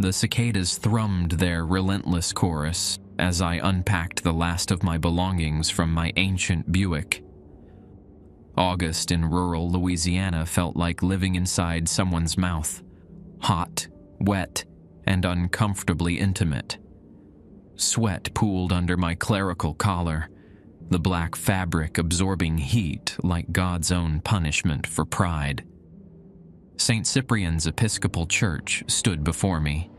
The cicadas thrummed their relentless chorus as I unpacked the last of my belongings from my ancient Buick. August in rural Louisiana felt like living inside someone's mouth, hot, wet, and uncomfortably intimate. Sweat pooled under my clerical collar, the black fabric absorbing heat like God's own punishment for pride. St. Cyprian's Episcopal Church stood before me,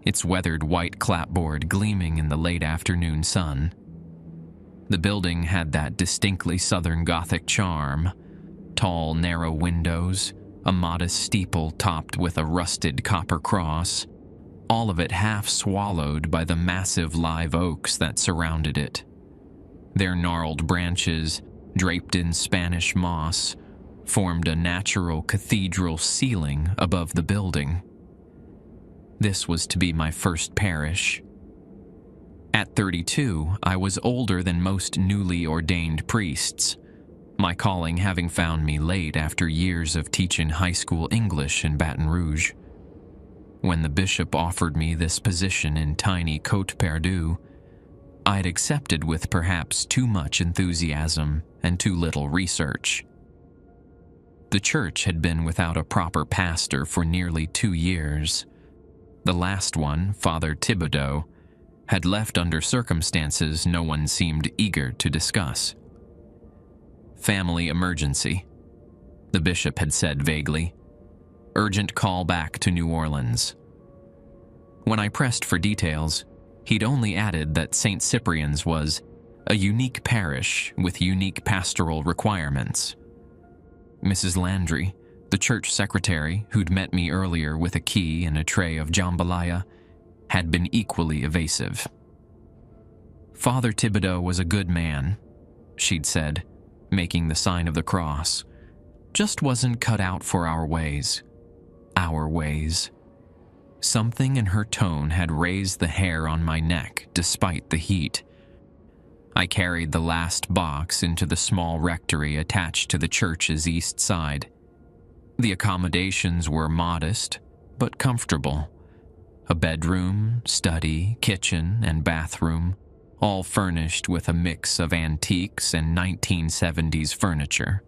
its weathered white clapboard gleaming in the late afternoon sun. The building had that distinctly Southern Gothic charm: tall, narrow windows, a modest steeple topped with a rusted copper cross, all of it half swallowed by the massive live oaks that surrounded it. Their gnarled branches, draped in Spanish moss, formed a natural cathedral ceiling above the building. This was to be my first parish. At 32, I was older than most newly ordained priests, my calling having found me late after years of teaching high school English in Baton Rouge. When the bishop offered me this position in tiny Côte Perdue, I'd accepted with perhaps too much enthusiasm and too little research. The church had been without a proper pastor for nearly 2 years. The last one, Father Thibodeau, had left under circumstances no one seemed eager to discuss. Family emergency, the bishop had said vaguely. Urgent call back to New Orleans. When I pressed for details, he'd only added that St. Cyprian's was a unique parish with unique pastoral requirements. Mrs. Landry, the church secretary who'd met me earlier with a key and a tray of jambalaya, had been equally evasive. Father Thibodeau was a good man, she'd said, making the sign of the cross. Just wasn't cut out for our ways. Our ways. Something in her tone had raised the hair on my neck despite the heat. I carried the last box into the small rectory attached to the church's east side. The accommodations were modest, but comfortable. A bedroom, study, kitchen, and bathroom, all furnished with a mix of antiques and 1970s furniture.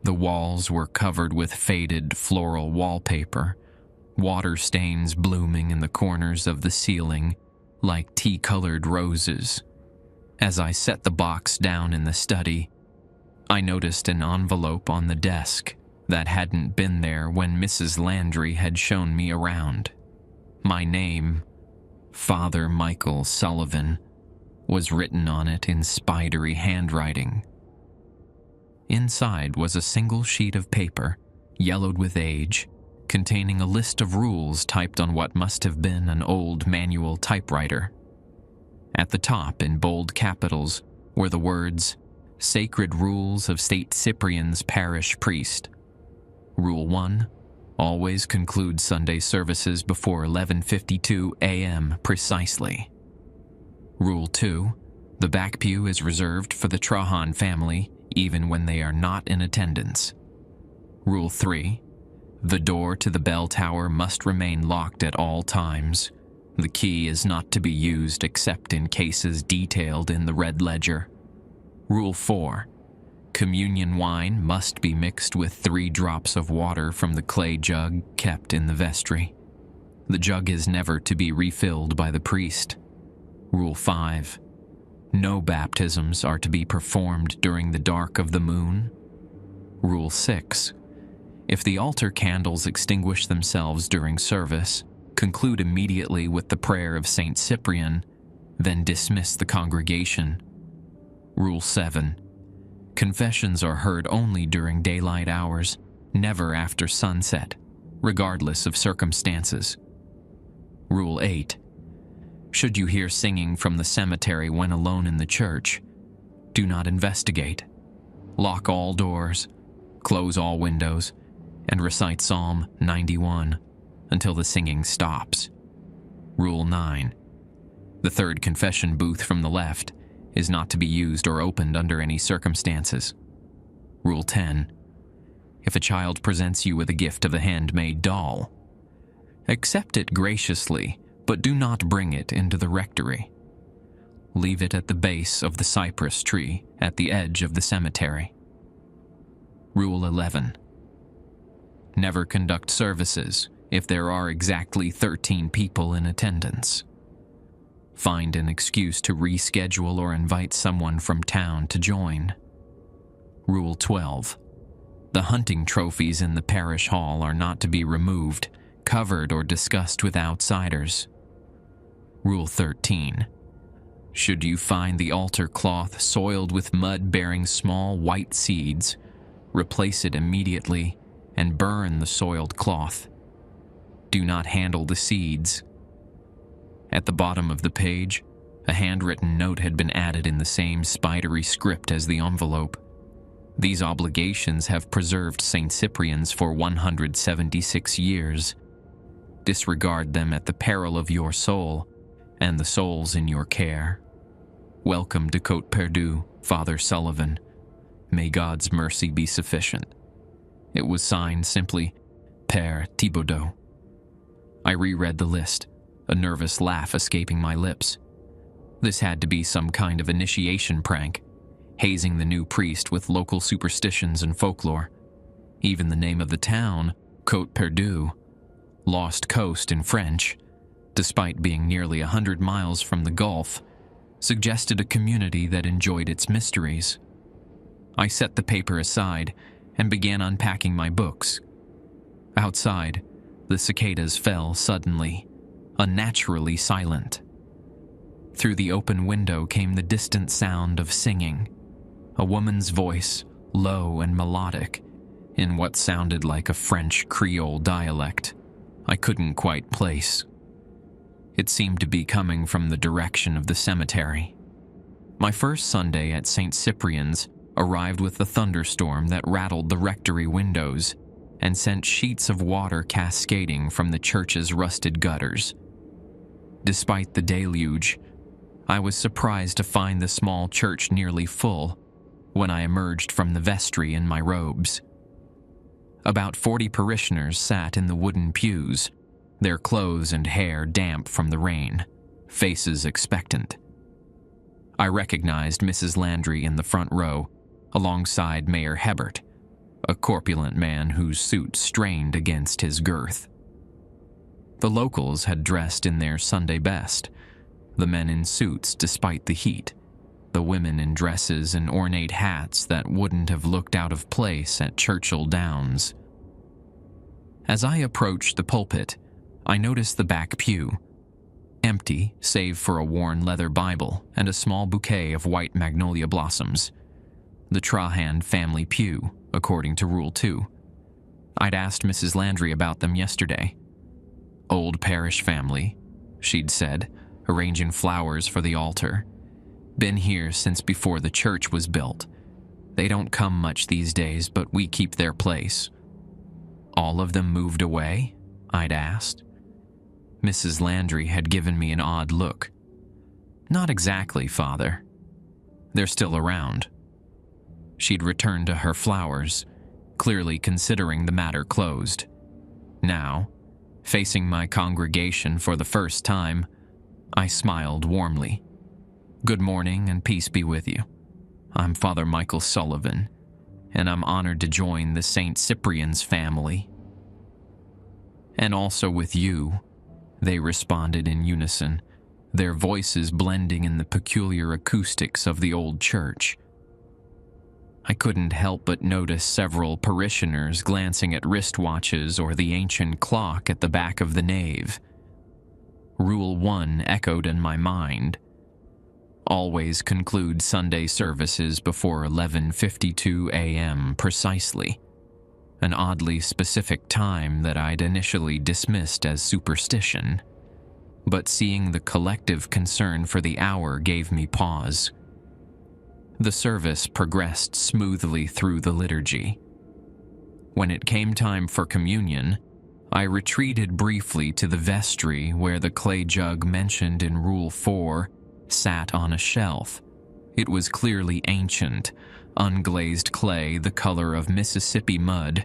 The walls were covered with faded floral wallpaper, water stains blooming in the corners of the ceiling like tea-colored roses. As I set the box down in the study, I noticed an envelope on the desk that hadn't been there when Mrs. Landry had shown me around. My name, Father Michael Sullivan, was written on it in spidery handwriting. Inside was a single sheet of paper, yellowed with age, containing a list of rules typed on what must have been an old manual typewriter. At the top, in bold capitals, were the words, "Sacred Rules of St. Cyprian's Parish Priest." Rule 1. Always conclude Sunday services before 11:52 a.m. precisely. Rule 2. The back pew is reserved for the Trahan family, even when they are not in attendance. Rule 3. The door to the bell tower must remain locked at all times. The key is not to be used except in cases detailed in the red ledger. Rule 4. Communion wine must be mixed with 3 drops of water from the clay jug kept in the vestry. The jug is never to be refilled by the priest. Rule 5. No baptisms are to be performed during the dark of the moon. Rule 6. If the altar candles extinguish themselves during service, conclude immediately with the prayer of St. Cyprian, then dismiss the congregation. Rule 7. Confessions are heard only during daylight hours, never after sunset, regardless of circumstances. Rule 8. Should you hear singing from the cemetery when alone in the church, do not investigate. Lock all doors, close all windows, and recite Psalm 91 until the singing stops. Rule 9. The third confession booth from the left is not to be used or opened under any circumstances. Rule 10. If a child presents you with a gift of the handmade doll, Accept it graciously, but do not bring it into the rectory. Leave it at the base of the cypress tree at the edge of the cemetery. Rule 11. Never conduct services if there are exactly 13 people in attendance. Find an excuse to reschedule or invite someone from town to join. Rule 12. The hunting trophies in the parish hall are not to be removed, covered, or discussed with outsiders. Rule 13. Should you find the altar cloth soiled with mud bearing small white seeds, replace it immediately and burn the soiled cloth. Do not handle the seeds. At the bottom of the page, a handwritten note had been added in the same spidery script as the envelope. These obligations have preserved St. Cyprian's for 176 years. Disregard them at the peril of your soul and the souls in your care. Welcome to Côte Perdue, Father Sullivan. May God's mercy be sufficient. It was signed simply, Père Thibaudot. I reread the list, a nervous laugh escaping my lips. This had to be some kind of initiation prank, hazing the new priest with local superstitions and folklore. Even the name of the town, Côte Perdue, Lost Coast in French, despite being nearly 100 miles from the Gulf, suggested a community that enjoyed its mysteries. I set the paper aside and began unpacking my books. Outside, the cicadas fell suddenly, unnaturally silent. Through the open window came the distant sound of singing, a woman's voice, low and melodic, in what sounded like a French Creole dialect I couldn't quite place. It seemed to be coming from the direction of the cemetery. My first Sunday at St. Cyprian's arrived with a thunderstorm that rattled the rectory windows and sent sheets of water cascading from the church's rusted gutters. Despite the deluge, I was surprised to find the small church nearly full when I emerged from the vestry in my robes. About 40 parishioners sat in the wooden pews, their clothes and hair damp from the rain, faces expectant. I recognized Mrs. Landry in the front row, alongside Mayor Hebert, a corpulent man whose suit strained against his girth. The locals had dressed in their Sunday best, the men in suits despite the heat, the women in dresses and ornate hats that wouldn't have looked out of place at Churchill Downs. As I approached the pulpit, I noticed the back pew, empty save for a worn leather Bible and a small bouquet of white magnolia blossoms. The Trahan family pew, according to Rule 2. I'd asked Mrs. Landry about them yesterday. Old parish family, she'd said, arranging flowers for the altar. Been here since before the church was built. They don't come much these days, but we keep their place. All of them moved away? I'd asked. Mrs. Landry had given me an odd look. Not exactly, Father. They're still around. She'd returned to her flowers, clearly considering the matter closed. Now, facing my congregation for the first time, I smiled warmly. Good morning and peace be with you. I'm Father Michael Sullivan, and I'm honored to join the St. Cyprian's family. And also with you, they responded in unison, their voices blending in the peculiar acoustics of the old church. I couldn't help but notice several parishioners glancing at wristwatches or the ancient clock at the back of the nave. Rule 1 echoed in my mind. Always conclude Sunday services before 11:52 a.m. precisely, an oddly specific time that I'd initially dismissed as superstition, but seeing the collective concern for the hour gave me pause. The service progressed smoothly through the liturgy. When it came time for communion, I retreated briefly to the vestry where the clay jug mentioned in Rule 4 sat on a shelf. It was clearly ancient, unglazed clay the color of Mississippi mud,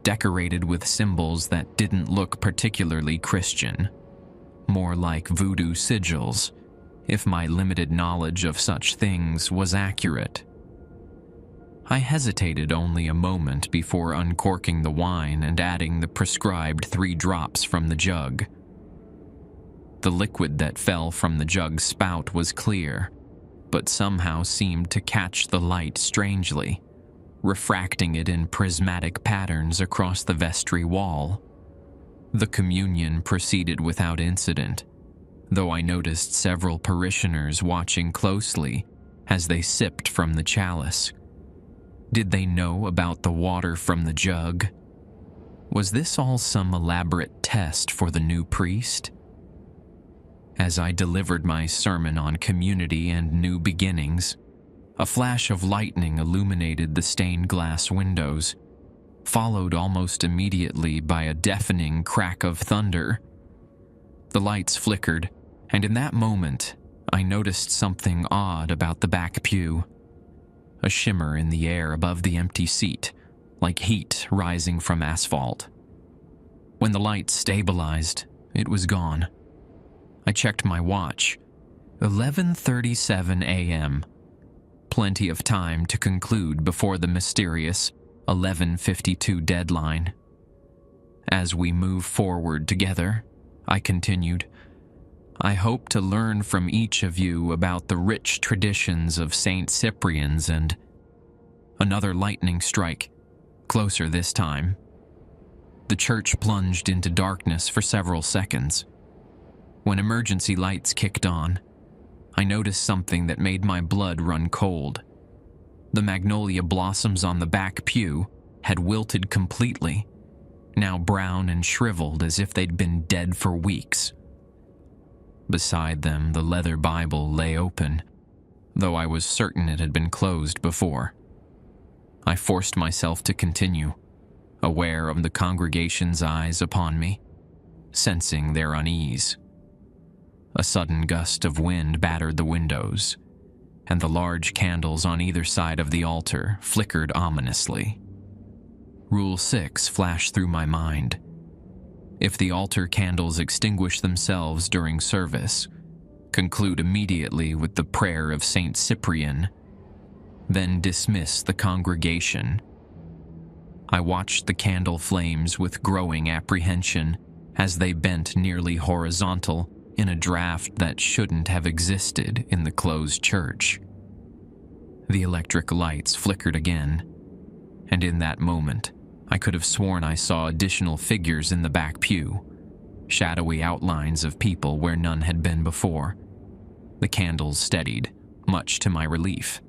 decorated with symbols that didn't look particularly Christian, more like voodoo sigils, if my limited knowledge of such things was accurate. I hesitated only a moment before uncorking the wine and adding the prescribed 3 drops from the jug. The liquid that fell from the jug's spout was clear, but somehow seemed to catch the light strangely, refracting it in prismatic patterns across the vestry wall. The communion proceeded without incident, though I noticed several parishioners watching closely as they sipped from the chalice. Did they know about the water from the jug? Was this all some elaborate test for the new priest? As I delivered my sermon on community and new beginnings, a flash of lightning illuminated the stained glass windows, followed almost immediately by a deafening crack of thunder. The lights flickered, and in that moment, I noticed something odd about the back pew. A shimmer in the air above the empty seat, like heat rising from asphalt. When the light stabilized, it was gone. I checked my watch. 11:37 a.m. Plenty of time to conclude before the mysterious 11:52 deadline. As we move forward together, I continued, I hope to learn from each of you about the rich traditions of St. Cyprian's and... Another lightning strike, closer this time. The church plunged into darkness for several seconds. When emergency lights kicked on, I noticed something that made my blood run cold. The magnolia blossoms on the back pew had wilted completely, now brown and shriveled as if they'd been dead for weeks. Beside them, the leather Bible lay open, though I was certain it had been closed before. I forced myself to continue, aware of the congregation's eyes upon me, sensing their unease. A sudden gust of wind battered the windows, and the large candles on either side of the altar flickered ominously. Rule 6 flashed through my mind. If the altar candles extinguish themselves during service, conclude immediately with the prayer of St. Cyprian, then dismiss the congregation. I watched the candle flames with growing apprehension as they bent nearly horizontal in a draft that shouldn't have existed in the closed church. The electric lights flickered again, and in that moment, I could have sworn I saw additional figures in the back pew, shadowy outlines of people where none had been before. The candles steadied, much to my relief.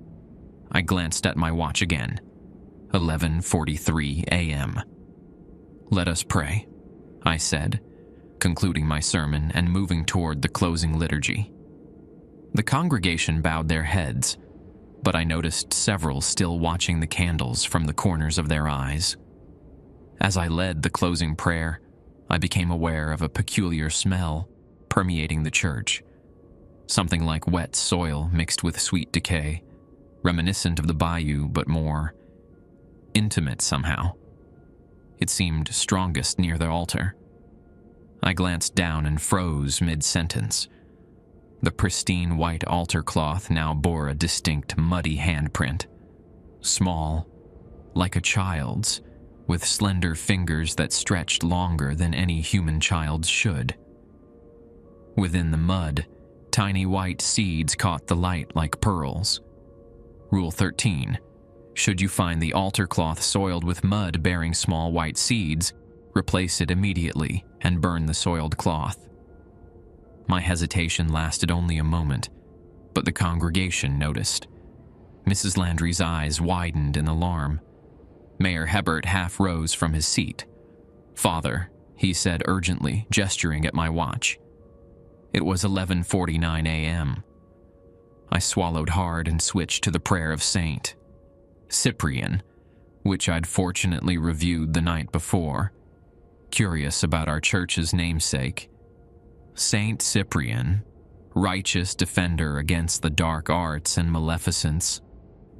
I glanced at my watch again. 11:43 a.m. Let us pray, I said, concluding my sermon and moving toward the closing liturgy. The congregation bowed their heads, but I noticed several still watching the candles from the corners of their eyes. As I led the closing prayer, I became aware of a peculiar smell permeating the church, something like wet soil mixed with sweet decay, reminiscent of the bayou but more intimate somehow. It seemed strongest near the altar. I glanced down and froze mid-sentence. The pristine white altar cloth now bore a distinct muddy handprint, small, like a child's, with slender fingers that stretched longer than any human child's should. Within the mud, tiny white seeds caught the light like pearls. Rule 13. Should you find the altar cloth soiled with mud bearing small white seeds, replace it immediately and burn the soiled cloth. My hesitation lasted only a moment, but the congregation noticed. Mrs. Landry's eyes widened in alarm. Mayor Hebert half rose from his seat. "Father," he said urgently, gesturing at my watch. It was 11:49 a.m. I swallowed hard and switched to the prayer of St. Cyprian, which I'd fortunately reviewed the night before, curious about our church's namesake. St. Cyprian, righteous defender against the dark arts and maleficence,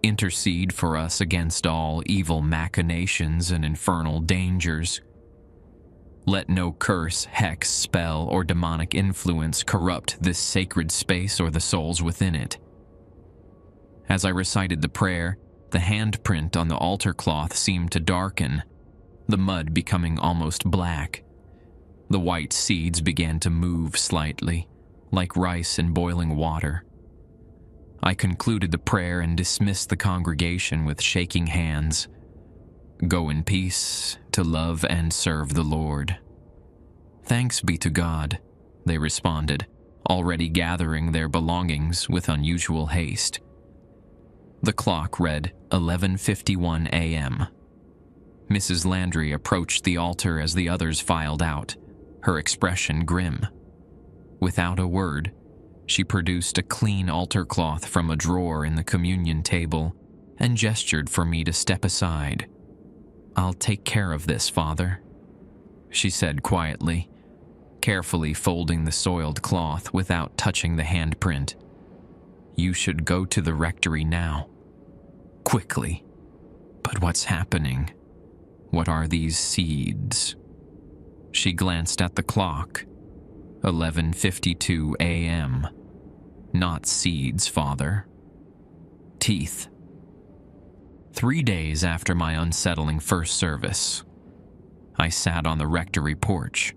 intercede for us against all evil machinations and infernal dangers. Let no curse, hex, spell, or demonic influence corrupt this sacred space or the souls within it. As I recited the prayer, the handprint on the altar cloth seemed to darken, the mud becoming almost black. The white seeds began to move slightly, like rice in boiling water. I concluded the prayer and dismissed the congregation with shaking hands. Go in peace to love and serve the Lord. Thanks be to God, they responded, already gathering their belongings with unusual haste. The clock read 11:51 a.m. Mrs. Landry approached the altar as the others filed out, her expression grim. Without a word, she produced a clean altar cloth from a drawer in the communion table and gestured for me to step aside. "I'll take care of this, Father," she said quietly, carefully folding the soiled cloth without touching the handprint. "You should go to the rectory now. Quickly." "But what's happening? What are these seeds?" She glanced at the clock. 11:52 a.m. Not seeds, Father. Teeth. 3 days after my unsettling first service, I sat on the rectory porch,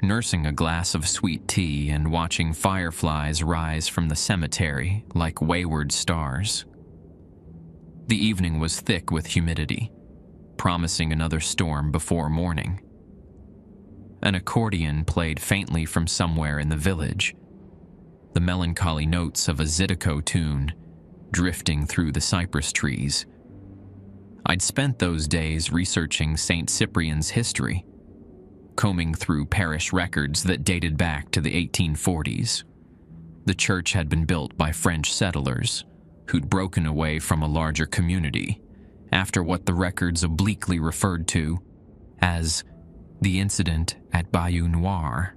nursing a glass of sweet tea and watching fireflies rise from the cemetery like wayward stars. The evening was thick with humidity, promising another storm before morning. An accordion played faintly from somewhere in the village, the melancholy notes of a Zydeco tune drifting through the cypress trees. I'd spent those days researching St. Cyprian's history, combing through parish records that dated back to the 1840s. The church had been built by French settlers who'd broken away from a larger community after what the records obliquely referred to as the incident at Bayou Noir.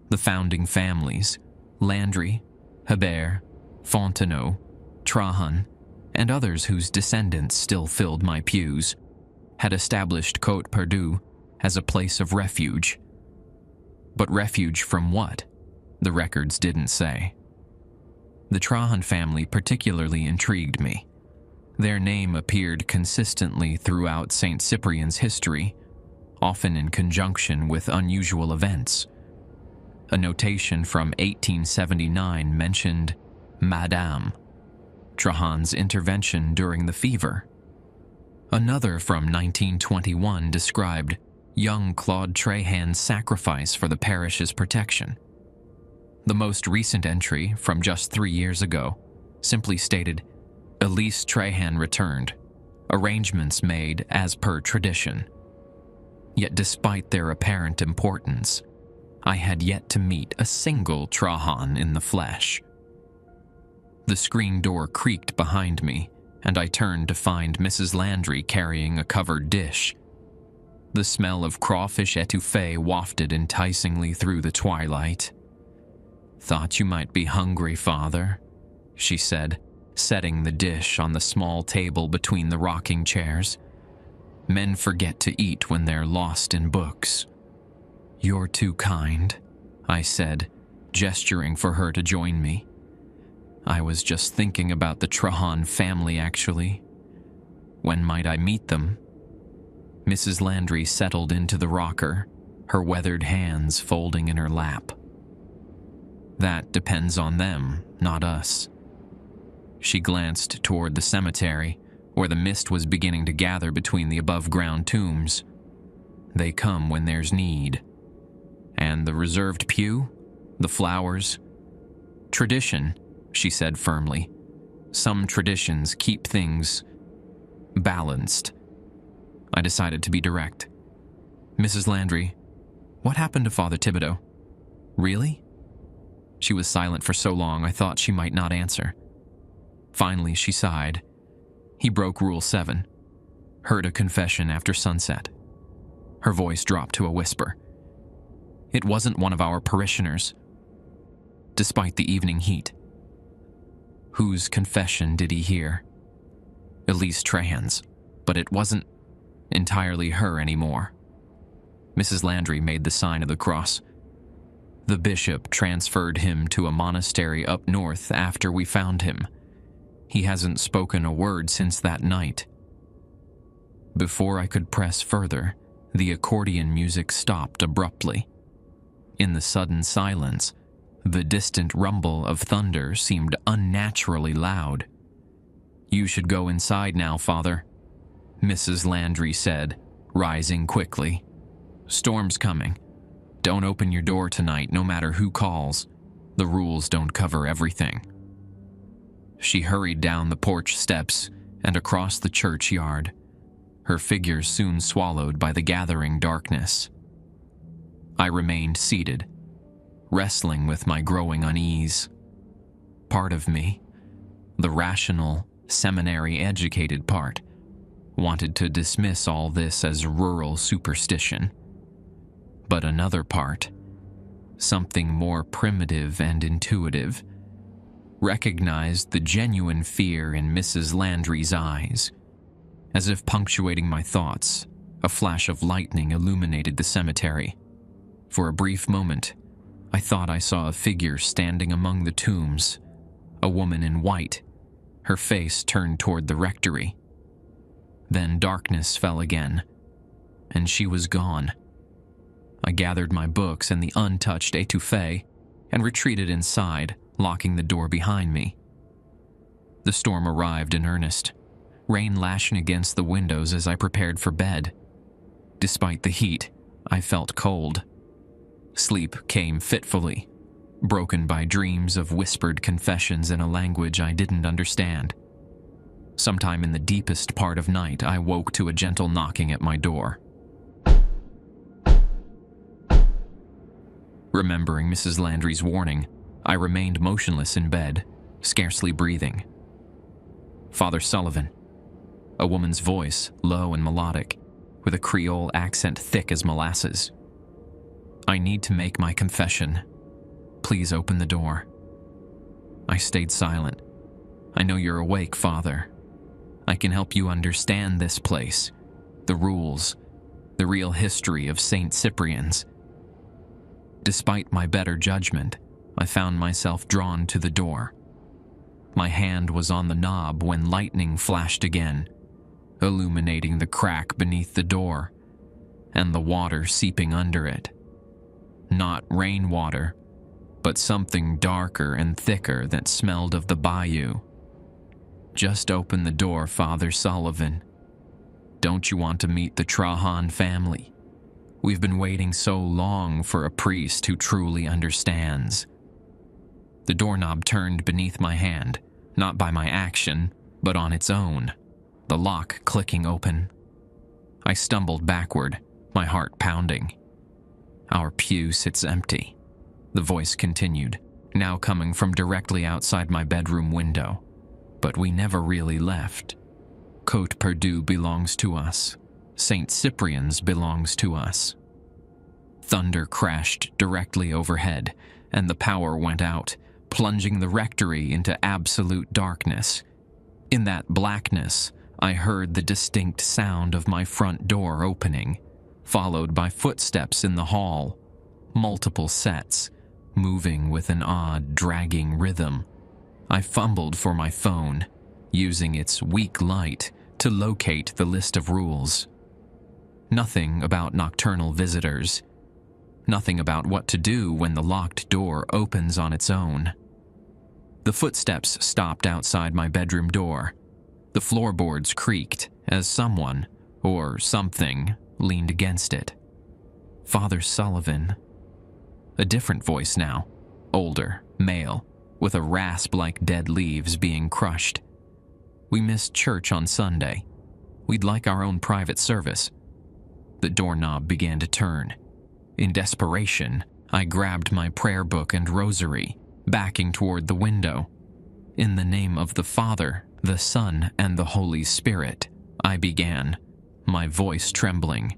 The founding families, Landry, Hebert, Fontenot, Trahan, and others whose descendants still filled my pews, had established Côte Perdue as a place of refuge. But refuge from what? The records didn't say. The Trahan family particularly intrigued me. Their name appeared consistently throughout St. Cyprian's history, often in conjunction with unusual events. A notation from 1879 mentioned Madame, Trahan's intervention during the fever. Another from 1921 described young Claude Trahan's sacrifice for the parish's protection. The most recent entry, from just 3 years ago, simply stated, Elise Trahan returned, arrangements made as per tradition. Yet despite their apparent importance, I had yet to meet a single Trahan in the flesh. The screen door creaked behind me, and I turned to find Mrs. Landry carrying a covered dish. The smell of crawfish étouffée wafted enticingly through the twilight. "Thought you might be hungry, Father," she said, setting the dish on the small table between the rocking chairs. "Men forget to eat when they're lost in books." "You're too kind," I said, gesturing for her to join me. "I was just thinking about the Trahan family, actually. When might I meet them?" Mrs. Landry settled into the rocker, her weathered hands folding in her lap. "That depends on them, not us." She glanced toward the cemetery, where the mist was beginning to gather between the above-ground tombs. "They come when there's need. And the reserved pew? The flowers? Tradition," she said firmly. "Some traditions keep things balanced." I decided to be direct. "Mrs. Landry, what happened to Father Thibodeau? Really?" She was silent for so long I thought she might not answer. Finally, she sighed. "He broke Rule 7. Heard a confession after sunset." Her voice dropped to a whisper. "It wasn't one of our parishioners, despite the evening heat." "Whose confession did he hear?" least trans, but it wasn't entirely her anymore. Mrs. Landry made the sign of the cross. The bishop transferred him to a monastery up north after we found him. He hasn't spoken a word since that night. Before I could press further, the accordion music stopped abruptly. In the sudden silence, the distant rumble of thunder seemed unnaturally loud. "You should go inside now, Father," Mrs. Landry said, rising quickly. "Storm's coming. Don't open your door tonight, no matter who calls. The rules don't cover everything." She hurried down the porch steps and across the churchyard, her figure soon swallowed by the gathering darkness. I remained seated, wrestling with my growing unease. Part of me, the rational, seminary-educated part, wanted to dismiss all this as rural superstition. But another part, something more primitive and intuitive, recognized the genuine fear in Mrs. Landry's eyes. As if punctuating my thoughts, a flash of lightning illuminated the cemetery. For a brief moment, I thought I saw a figure standing among the tombs, a woman in white, her face turned toward the rectory. Then darkness fell again, and she was gone. I gathered my books and the untouched étouffée and retreated inside, locking the door behind me. The storm arrived in earnest, rain lashing against the windows as I prepared for bed. Despite the heat, I felt cold. Sleep came fitfully, broken by dreams of whispered confessions in a language I didn't understand. Sometime in the deepest part of night, I woke to a gentle knocking at my door. Remembering Mrs. Landry's warning, I remained motionless in bed, scarcely breathing. "Father Sullivan," a woman's voice, low and melodic, with a Creole accent thick as molasses. "I need to make my confession. Please open the door." I stayed silent. "I know you're awake, Father. I can help you understand this place, the rules, the real history of St. Cyprian's." Despite my better judgment, I found myself drawn to the door. My hand was on the knob when lightning flashed again, illuminating the crack beneath the door and the water seeping under it. Not rainwater, but something darker and thicker that smelled of the bayou. "Just open the door, Father Sullivan. Don't you want to meet the Trahan family? We've been waiting so long for a priest who truly understands." The doorknob turned beneath my hand, not by my action, but on its own, the lock clicking open. I stumbled backward, my heart pounding. "Our pew sits empty," the voice continued, now coming from directly outside my bedroom window. "But we never really left. Côte Perdue belongs to us. St. Cyprian's belongs to us." Thunder crashed directly overhead, and the power went out, plunging the rectory into absolute darkness. In that blackness, I heard the distinct sound of my front door opening, followed by footsteps in the hall, multiple sets, moving with an odd, dragging rhythm. I fumbled for my phone, using its weak light to locate the list of rules. Nothing about nocturnal visitors. Nothing about what to do when the locked door opens on its own. The footsteps stopped outside my bedroom door. The floorboards creaked as someone, or something, leaned against it. Father Sullivan. A different voice now, older, male, with a rasp like dead leaves being crushed. "We missed church on Sunday. We'd like our own private service." The doorknob began to turn. In desperation, I grabbed my prayer book and rosary, backing toward the window. "In the name of the Father, the Son, and the Holy Spirit," I began, my voice trembling.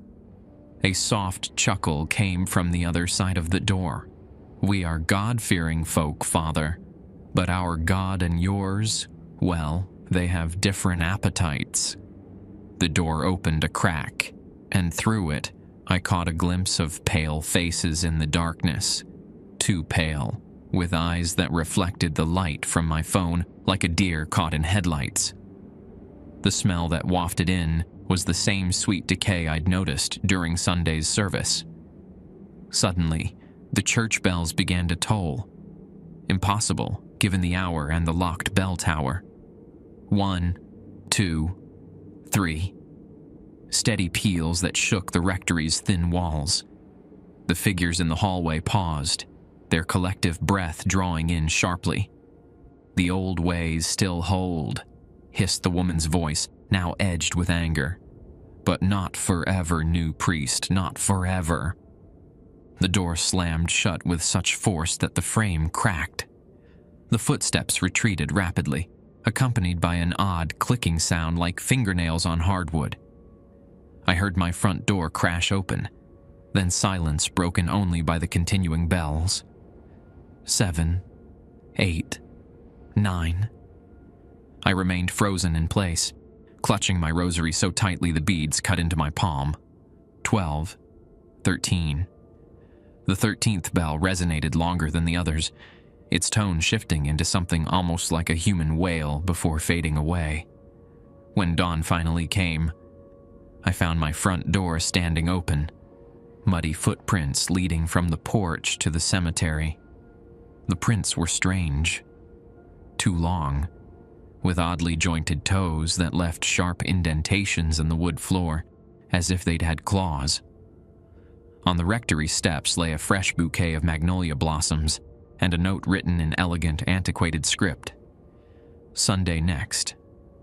A soft chuckle came from the other side of the door. "We are God-fearing folk, Father, but our God and yours, well, They have different appetites. The door opened a crack, and through it, I caught a glimpse of pale faces in the darkness. Too pale, with eyes that reflected the light from my phone like a deer caught in headlights. The smell that wafted in was the same sweet decay I'd noticed during Sunday's service. Suddenly, the church bells began to toll. Impossible, given the hour and the locked bell tower. 1, 2, 3. Steady peals that shook the rectory's thin walls. The figures in the hallway paused, their collective breath drawing in sharply. "The old ways still hold," hissed the woman's voice, now edged with anger. "But not forever, new priest, not forever." The door slammed shut with such force that the frame cracked. The footsteps retreated rapidly, accompanied by an odd clicking sound like fingernails on hardwood. I heard my front door crash open, then silence broken only by the continuing bells. 7, 8, 9. I remained frozen in place, clutching my rosary so tightly the beads cut into my palm. 12, 13. The 13th bell resonated longer than the others, its tone shifting into something almost like a human wail before fading away. When dawn finally came, I found my front door standing open, muddy footprints leading from the porch to the cemetery. The prints were strange. Too long, with oddly jointed toes that left sharp indentations in the wood floor, as if they'd had claws. On the rectory steps lay a fresh bouquet of magnolia blossoms and a note written in elegant, antiquated script. "Sunday next,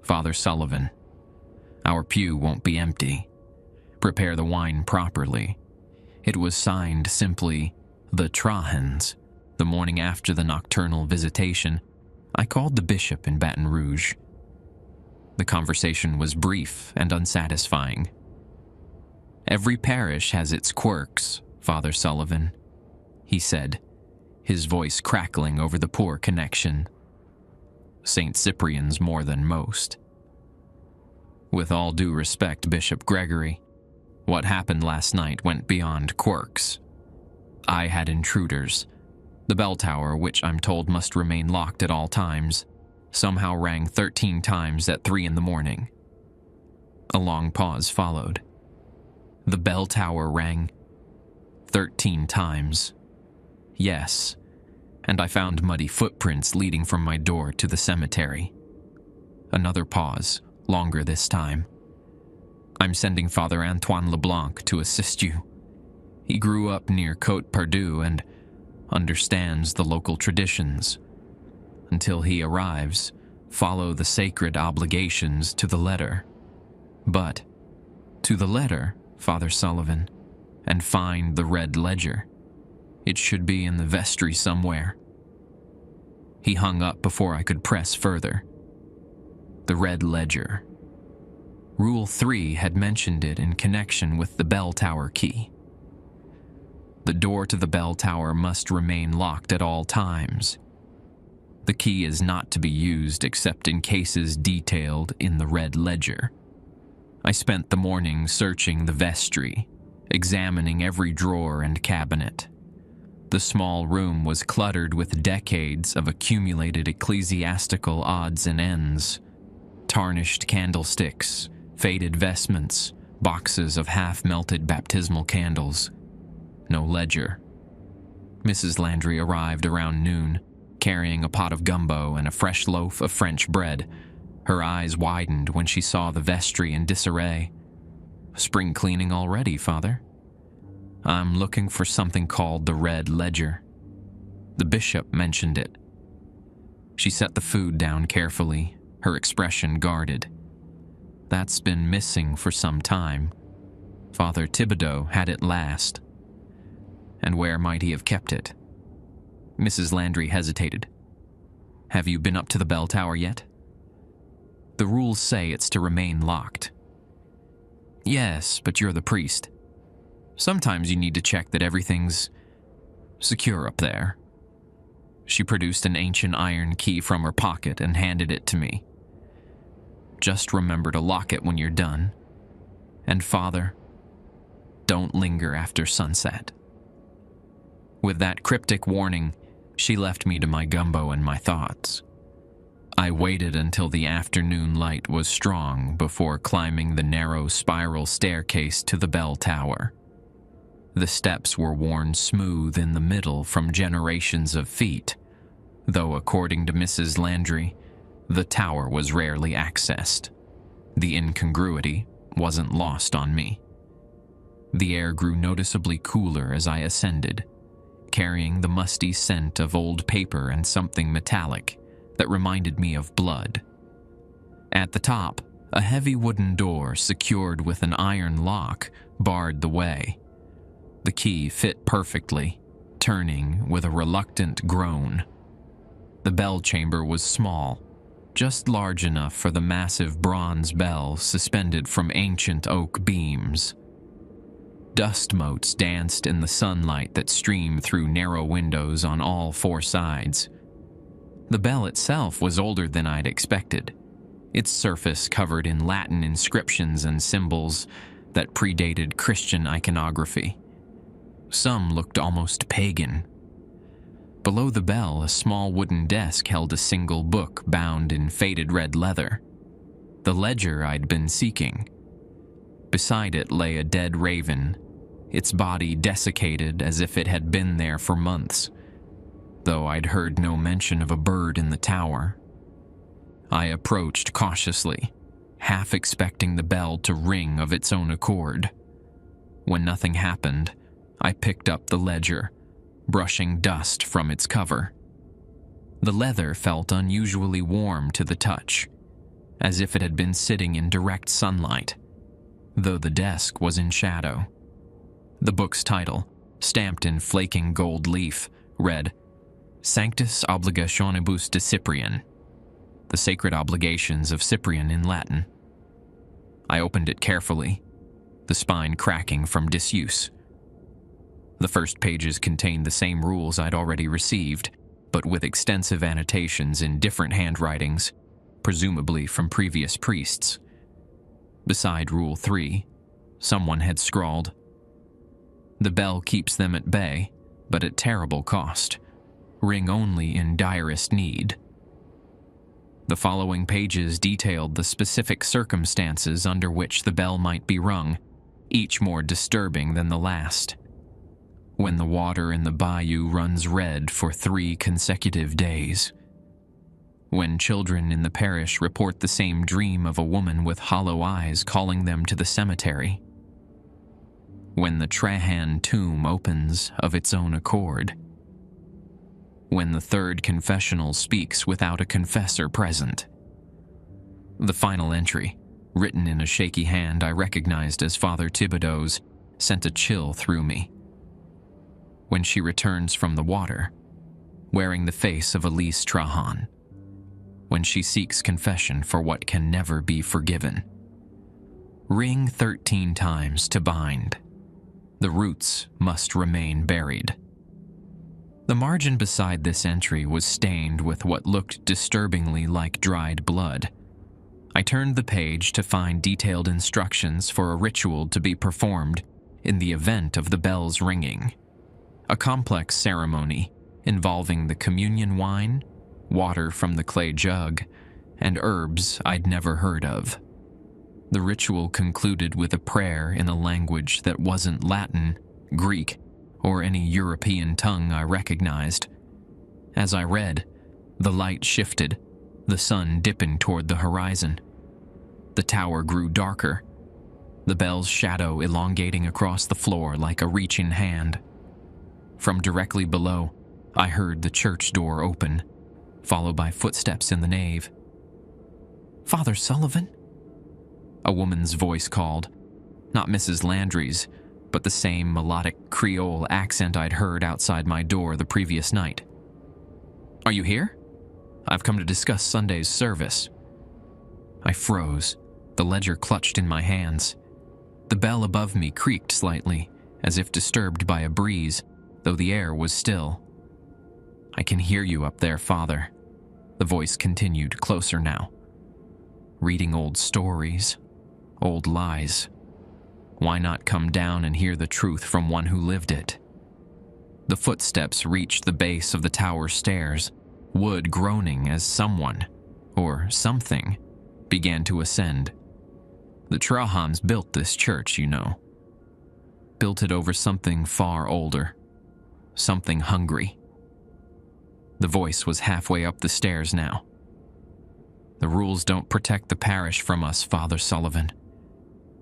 Father Sullivan. Our pew won't be empty. Prepare the wine properly." It was signed simply, "The Trahans." The morning after the nocturnal visitation, I called the bishop in Baton Rouge. The conversation was brief and unsatisfying. "Every parish has its quirks, Father Sullivan," he said, his voice crackling over the poor connection. "St. Cyprian's more than most. With all due respect, Bishop Gregory, what happened last night went beyond quirks. I had intruders. The bell tower, which I'm told must remain locked at all times, somehow rang 13 times at 3 in the morning. A long pause followed. The bell tower rang 13 times. Yes, and I found muddy footprints leading from my door to the cemetery. Another pause, longer this time. I'm sending Father Antoine LeBlanc to assist you. He grew up near Côte Perdue and understands the local traditions. Until he arrives, follow the sacred obligations to the letter. But to the letter, Father Sullivan, and find the red ledger. It should be in the vestry somewhere." He hung up before I could press further. The red ledger. Rule 3 had mentioned it in connection with the bell tower key. The door to the bell tower must remain locked at all times. The key is not to be used except in cases detailed in the red ledger. I spent the morning searching the vestry, examining every drawer and cabinet. The small room was cluttered with decades of accumulated ecclesiastical odds and ends. Tarnished candlesticks, faded vestments, boxes of half-melted baptismal candles. No ledger. Mrs. Landry arrived around noon, carrying a pot of gumbo and a fresh loaf of French bread. Her eyes widened when she saw the vestry in disarray. "Spring cleaning already, Father?" "I'm looking for something called the red ledger. The bishop mentioned it." She set the food down carefully, her expression guarded. "That's been missing for some time. Father Thibodeau had it last." "And where might he have kept it?" Mrs. Landry hesitated. "Have you been up to the bell tower yet?" "The rules say it's to remain locked." "Yes, but you're the priest. Sometimes you need to check that everything's secure up there." She produced an ancient iron key from her pocket and handed it to me. just remember to lock it when you're done. And Father, don't linger after sunset." With that cryptic warning, she left me to my gumbo and my thoughts. I waited until the afternoon light was strong before climbing the narrow spiral staircase to the bell tower. The steps were worn smooth in the middle from generations of feet, though according to Mrs. Landry, the tower was rarely accessed. The incongruity wasn't lost on me. The air grew noticeably cooler as I ascended, carrying the musty scent of old paper and something metallic that reminded me of blood. At the top, a heavy wooden door secured with an iron lock barred the way. The key fit perfectly, turning with a reluctant groan. The bell chamber was small, just large enough for the massive bronze bell suspended from ancient oak beams. Dust motes danced in the sunlight that streamed through narrow windows on all four sides. The bell itself was older than I'd expected, its surface covered in Latin inscriptions and symbols that predated Christian iconography. Some looked almost pagan. Below the bell, a small wooden desk held a single book bound in faded red leather, the ledger I'd been seeking. Beside it lay a dead raven, its body desiccated as if it had been there for months, though I'd heard no mention of a bird in the tower. I approached cautiously, half expecting the bell to ring of its own accord. When nothing happened, I picked up the ledger, brushing dust from its cover. The leather felt unusually warm to the touch, as if it had been sitting in direct sunlight, though the desk was in shadow. The book's title, stamped in flaking gold leaf, read, Sanctus Obligationibus de Cyprian, the sacred obligations of Cyprian in Latin. I opened it carefully, the spine cracking from disuse. The first pages contained the same rules I'd already received, but with extensive annotations in different handwritings, presumably from previous priests. Beside Rule 3, someone had scrawled, "The bell keeps them at bay, but at terrible cost. Ring only in direst need." The following pages detailed the specific circumstances under which the bell might be rung, each more disturbing than the last. When the water in the bayou runs red for 3 consecutive days. When children in the parish report the same dream of a woman with hollow eyes calling them to the cemetery. When the Trahan tomb opens of its own accord. When the third confessional speaks without a confessor present. The final entry, written in a shaky hand I recognized as Father Thibodeau's, sent a chill through me. When she returns from the water, wearing the face of Elise Trahan. When she seeks confession for what can never be forgiven. Ring 13 times to bind. The roots must remain buried. The margin beside this entry was stained with what looked disturbingly like dried blood. I turned the page to find detailed instructions for a ritual to be performed in the event of the bell's ringing. A complex ceremony involving the communion wine, water from the clay jug, and herbs I'd never heard of. The ritual concluded with a prayer in a language that wasn't Latin, Greek, or any European tongue I recognized. As I read, the light shifted, the sun dipping toward the horizon. The tower grew darker, the bell's shadow elongating across the floor like a reaching hand. From directly below, I heard the church door open, followed by footsteps in the nave. "Father Sullivan?" A woman's voice called, not Mrs. Landry's, but the same melodic Creole accent I'd heard outside my door the previous night. "Are you here? I've come to discuss Sunday's service." I froze, the ledger clutched in my hands. The bell above me creaked slightly, as if disturbed by a breeze, though the air was still. "I can hear you up there, Father," the voice continued, closer now. reading old stories, old lies. Why not come down and hear the truth from one who lived it? The footsteps reached the base of the tower stairs, wood groaning as someone, or something, began to ascend. The Trahans built this church, you know. Built it over something far older, something hungry. The voice was halfway up the stairs now. The rules don't protect the parish from us, Father Sullivan.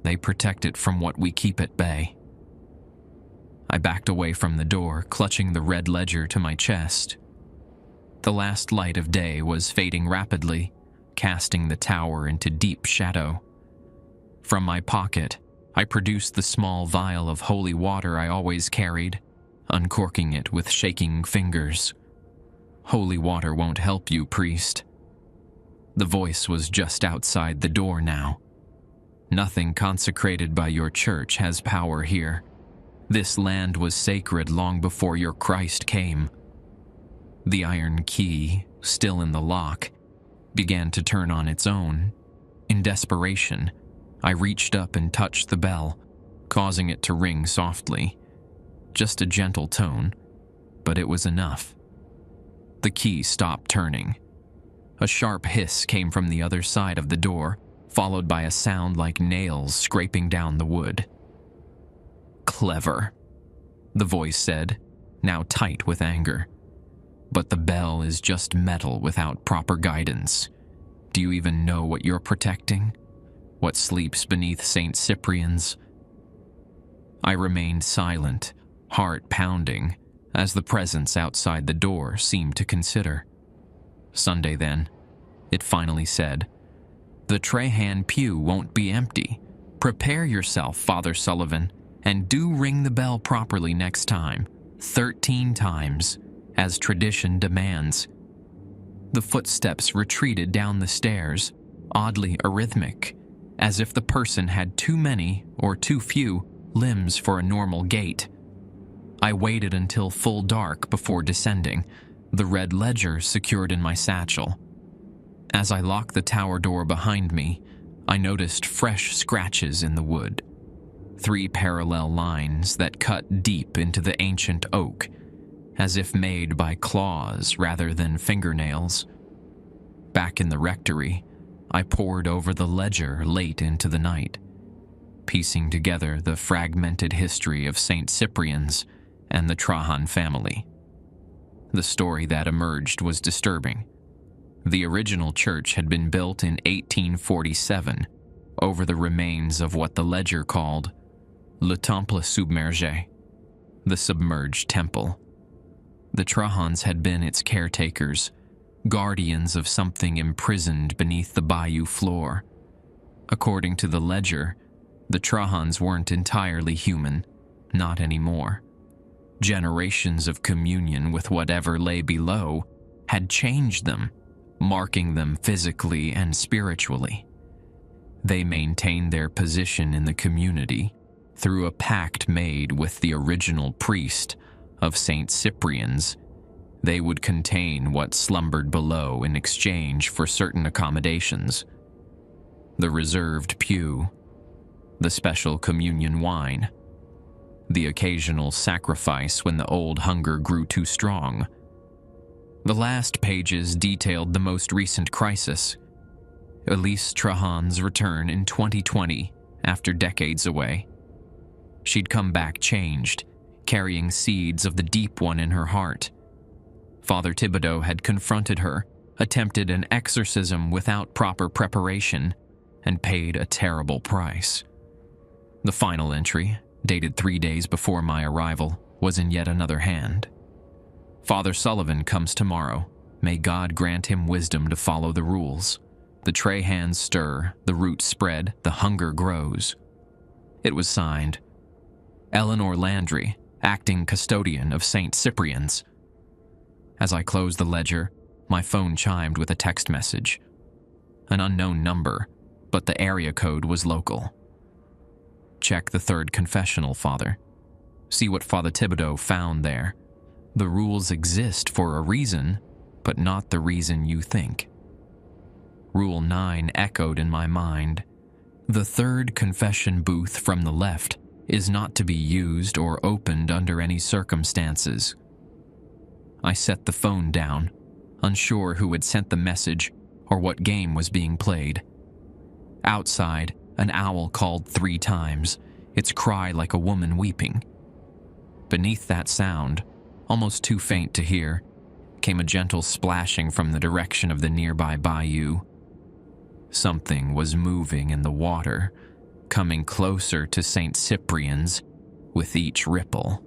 They protect it from what we keep at bay. I backed away from the door, clutching the red ledger to my chest. The last light of day was fading rapidly, casting the tower into deep shadow. From my pocket, I produced the small vial of holy water I always carried, uncorking it with shaking fingers. Holy water won't help you, priest. The voice was just outside the door now. Nothing consecrated by your church has power here. This land was sacred long before your Christ came. The iron key, still in the lock, began to turn on its own. In desperation, I reached up and touched the bell, causing it to ring softly. Just a gentle tone, but it was enough. The key stopped turning. A sharp hiss came from the other side of the door, followed by a sound like nails scraping down the wood. Clever, the voice said, now tight with anger. But the bell is just metal without proper guidance. Do you even know what you're protecting? What sleeps beneath St. Cyprian's? I remained silent, heart pounding, as the presence outside the door seemed to consider. Sunday then, it finally said, the Trahan pew won't be empty. Prepare yourself, Father Sullivan, and do ring the bell properly next time, 13 times, as tradition demands. The footsteps retreated down the stairs, oddly arrhythmic, as if the person had too many or too few limbs for a normal gait. I waited until full dark before descending, the red ledger secured in my satchel. As I locked the tower door behind me, I noticed fresh scratches in the wood. 3 parallel lines that cut deep into the ancient oak, as if made by claws rather than fingernails. Back in the rectory, I pored over the ledger late into the night, piecing together the fragmented history of St. Cyprian's and the Trahan family. The story that emerged was disturbing. The original church had been built in 1847 over the remains of what the ledger called Le Temple Submergé, the submerged temple. The Trahans had been its caretakers, guardians of something imprisoned beneath the bayou floor. According to the ledger, the Trahans weren't entirely human, not anymore. Generations of communion with whatever lay below had changed them, marking them physically and spiritually. They maintained their position in the community through a pact made with the original priest of St. Cyprian's. They would contain what slumbered below in exchange for certain accommodations. The reserved pew, the special communion wine, the occasional sacrifice when the old hunger grew too strong. The last pages detailed the most recent crisis. Elise Trahan's return in 2020 after decades away. She'd come back changed, carrying seeds of the deep one in her heart. Father Thibodeau had confronted her, attempted an exorcism without proper preparation, and paid a terrible price. The final entry, dated 3 days before my arrival, was in yet another hand. Father Sullivan comes tomorrow. May God grant him wisdom to follow the rules. The Trahans stir, the roots spread, the hunger grows. It was signed, Eleanor Landry, acting custodian of St. Cyprian's. As I closed the ledger, my phone chimed with a text message. An unknown number, but the area code was local. Check the 3rd confessional, Father. See what Father Thibodeau found there. The rules exist for a reason, but not the reason you think. Rule 9 echoed in my mind. The third confession booth from the left is not to be used or opened under any circumstances. I set the phone down, unsure who had sent the message or what game was being played. Outside, an owl called 3 times, its cry like a woman weeping. Beneath that sound, almost too faint to hear, came a gentle splashing from the direction of the nearby bayou. Something was moving in the water, coming closer to St. Cyprian's with each ripple.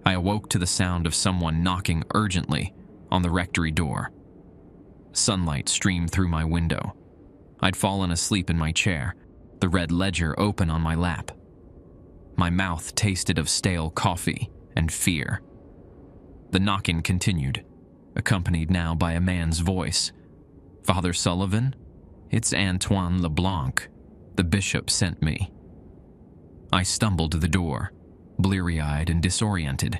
I awoke to the sound of someone knocking urgently on the rectory door. Sunlight streamed through my window. I'd fallen asleep in my chair, the red ledger open on my lap. My mouth tasted of stale coffee and fear. The knocking continued, accompanied now by a man's voice. "Father Sullivan? It's Antoine LeBlanc. The bishop sent me." I stumbled to the door, bleary-eyed and disoriented.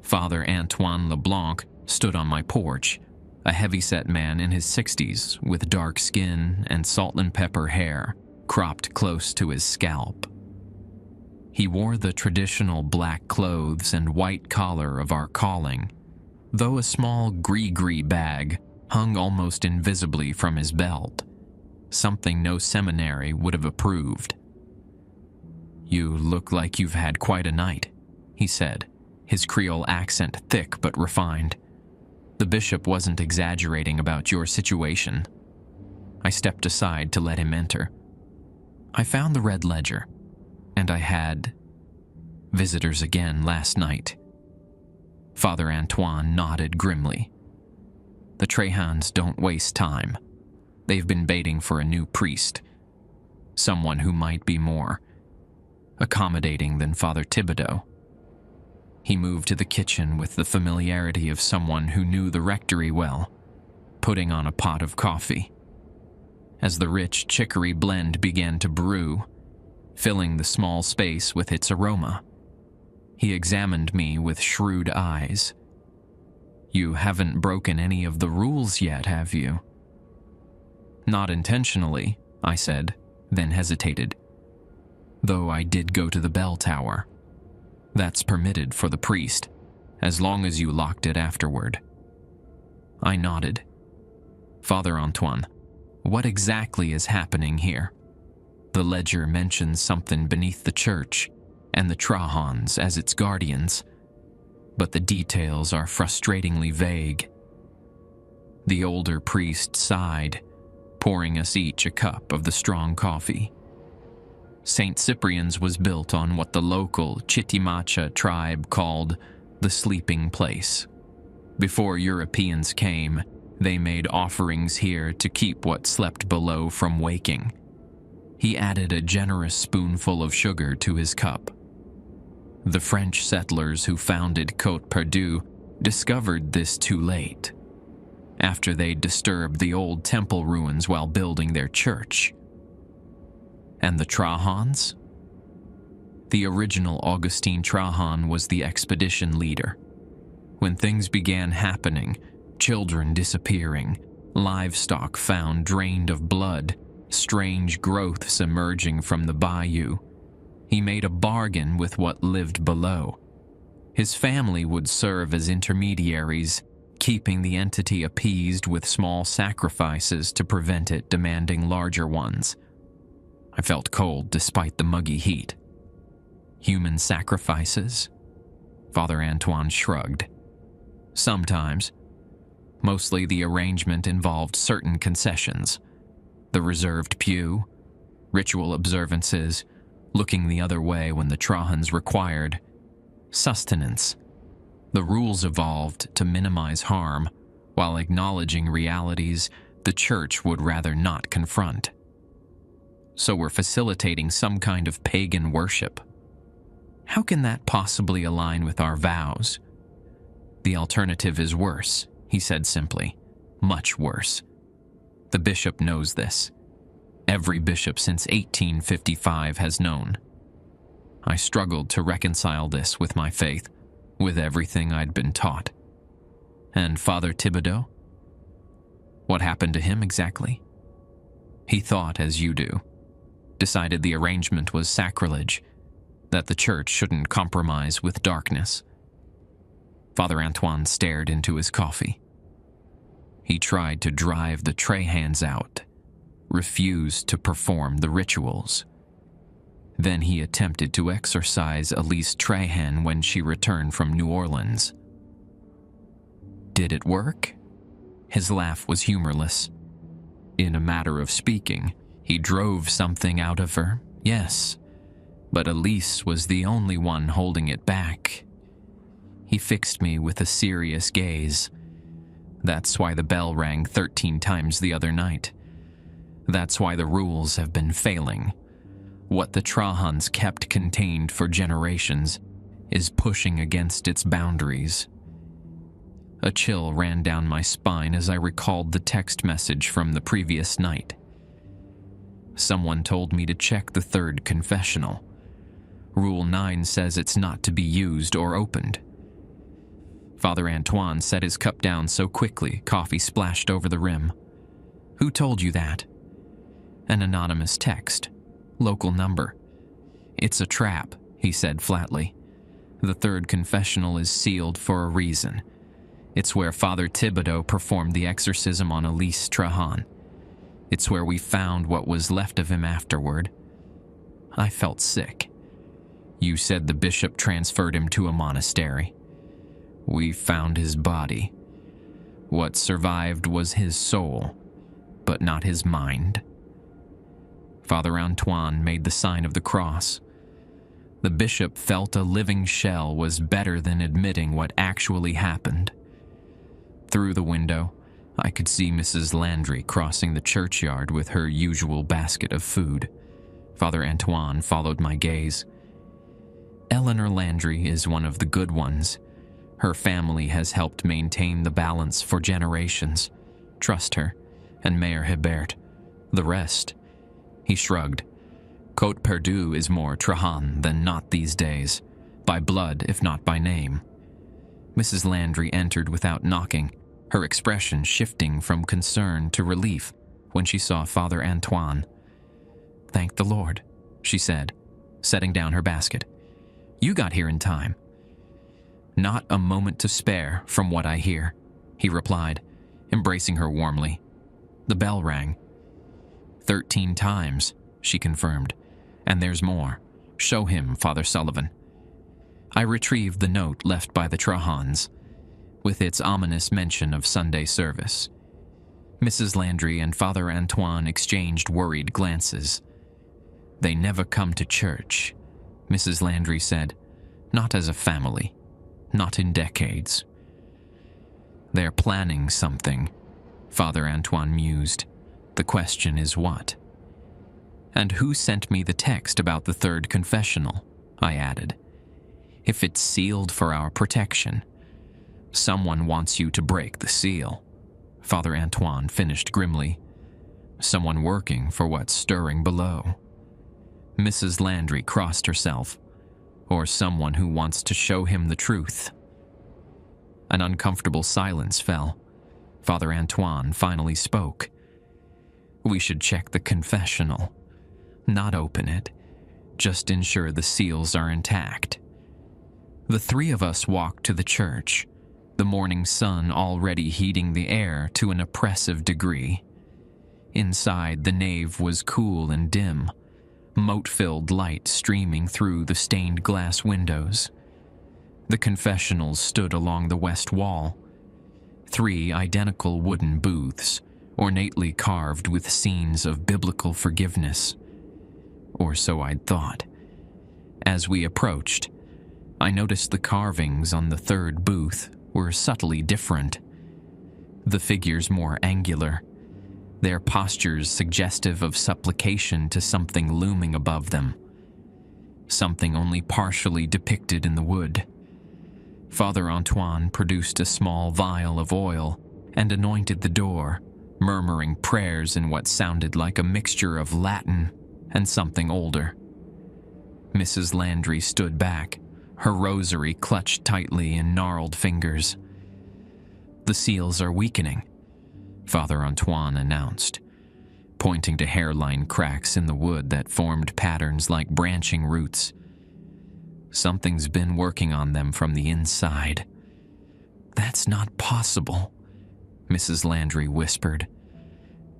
Father Antoine LeBlanc stood on my porch, a heavy-set man in his 60s with dark skin and salt and pepper hair cropped close to his scalp. He wore the traditional black clothes and white collar of our calling, though a small gris-gris bag hung almost invisibly from his belt, something no seminary would have approved. "You look like you've had quite a night," he said, his Creole accent thick but refined. The bishop wasn't exaggerating about your situation. I stepped aside to let him enter. I found the red ledger, and I had visitors again last night. Father Antoine nodded grimly. The Trahans don't waste time. They've been baiting for a new priest, someone who might be more accommodating than Father Thibodeau. He moved to the kitchen with the familiarity of someone who knew the rectory well, putting on a pot of coffee. As the rich chicory blend began to brew, filling the small space with its aroma, he examined me with shrewd eyes. "You haven't broken any of the rules yet, have you?" "Not intentionally," I said, then hesitated. "Though I did go to the bell tower. That's permitted for the priest, as long as you locked it afterward." I nodded. "Father Antoine, what exactly is happening here? The ledger mentions something beneath the church and the Trahans as its guardians, but the details are frustratingly vague." The older priest sighed, pouring us each a cup of the strong coffee. St. Cyprian's was built on what the local Chitimacha tribe called the sleeping place. Before Europeans came, they made offerings here to keep what slept below from waking. He added a generous spoonful of sugar to his cup. The French settlers who founded Côte Perdue discovered this too late, after they'd disturbed the old temple ruins while building their church. And the Trahans? The original Augustine Trahan was the expedition leader. When things began happening, children disappearing, livestock found drained of blood, strange growths emerging from the bayou, he made a bargain with what lived below. His family would serve as intermediaries, keeping the entity appeased with small sacrifices to prevent it demanding larger ones. I felt cold despite the muggy heat. "Human sacrifices?" Father Antoine shrugged. "Sometimes. Mostly the arrangement involved certain concessions. The reserved pew, ritual observances, looking the other way when the Trahans required, sustenance. The rules evolved to minimize harm, while acknowledging realities the church would rather not confront. So we're facilitating some kind of pagan worship. How can that possibly align with our vows?" "The alternative is worse," he said simply. "Much worse. The bishop knows this. Every bishop since 1855 has known." I struggled to reconcile this with my faith, with everything I'd been taught. "And Father Thibodeau? What happened to him exactly?" He thought as you do, decided the arrangement was sacrilege, that the church shouldn't compromise with darkness. Father Antoine stared into his coffee. He tried to drive the tray hands out, refused to perform the rituals. Then he attempted to exorcise Elise Trahan when she returned from New Orleans. Did it work? His laugh was humorless. In a matter of speaking, he drove something out of her, yes, but Elise was the only one holding it back. He fixed me with a serious gaze. That's why the bell rang 13 times the other night. That's why the rules have been failing. What the Trahans kept contained for generations is pushing against its boundaries. A chill ran down my spine as I recalled the text message from the previous night. Someone told me to check the third confessional. Rule 9 says it's not to be used or opened. Father Antoine set his cup down so quickly, coffee splashed over the rim. Who told you that? An anonymous text. Local number. It's a trap, he said flatly. The third confessional is sealed for a reason. It's where Father Thibodeau performed the exorcism on Elise Trahan. It's where we found what was left of him afterward. I felt sick. You said the bishop transferred him to a monastery. We found his body. What survived was his soul, but not his mind. Father Antoine made the sign of the cross. The bishop felt a living shell was better than admitting what actually happened. Through the window, I could see Mrs. Landry crossing the churchyard with her usual basket of food. Father Antoine followed my gaze. Eleanor Landry is one of the good ones. Her family has helped maintain the balance for generations. Trust her, and Mayor Hebert. The rest. He shrugged. Côte Perdue is more Trahan than not these days, by blood if not by name. Mrs. Landry entered without knocking, her expression shifting from concern to relief when she saw Father Antoine. Thank the Lord, she said, setting down her basket. You got here in time. Not a moment to spare, from what I hear, he replied, embracing her warmly. The bell rang. 13 times, she confirmed. And there's more. Show him, Father Sullivan. I retrieved the note left by the Trahans, with its ominous mention of Sunday service. Mrs. Landry and Father Antoine exchanged worried glances. They never come to church, Mrs. Landry said. Not as a family. Not in decades. They're planning something, Father Antoine mused. The question is what? And who sent me the text about the third confessional? I added. If it's sealed for our protection, someone wants you to break the seal, Father Antoine finished grimly. Someone working for what's stirring below. Mrs. Landry crossed herself. Or someone who wants to show him the truth. An uncomfortable silence fell. Father Antoine finally spoke. We should check the confessional. Not open it. Just ensure the seals are intact. The three of us walked to the church, the morning sun already heating the air to an oppressive degree. Inside, the nave was cool and dim, mote-filled light streaming through the stained glass windows. The confessionals stood along the west wall. 3 identical wooden booths, ornately carved with scenes of biblical forgiveness. Or so I'd thought. As we approached, I noticed the carvings on the third booth were subtly different. The figures more angular, their postures suggestive of supplication to something looming above them. Something only partially depicted in the wood. Father Antoine produced a small vial of oil and anointed the door, murmuring prayers in what sounded like a mixture of Latin and something older. Mrs. Landry stood back, her rosary clutched tightly in gnarled fingers. The seals are weakening, Father Antoine announced. pointing to hairline cracks in the wood that formed patterns like branching roots. Something's been working on them from the inside. "That's not possible," Mrs. Landry whispered.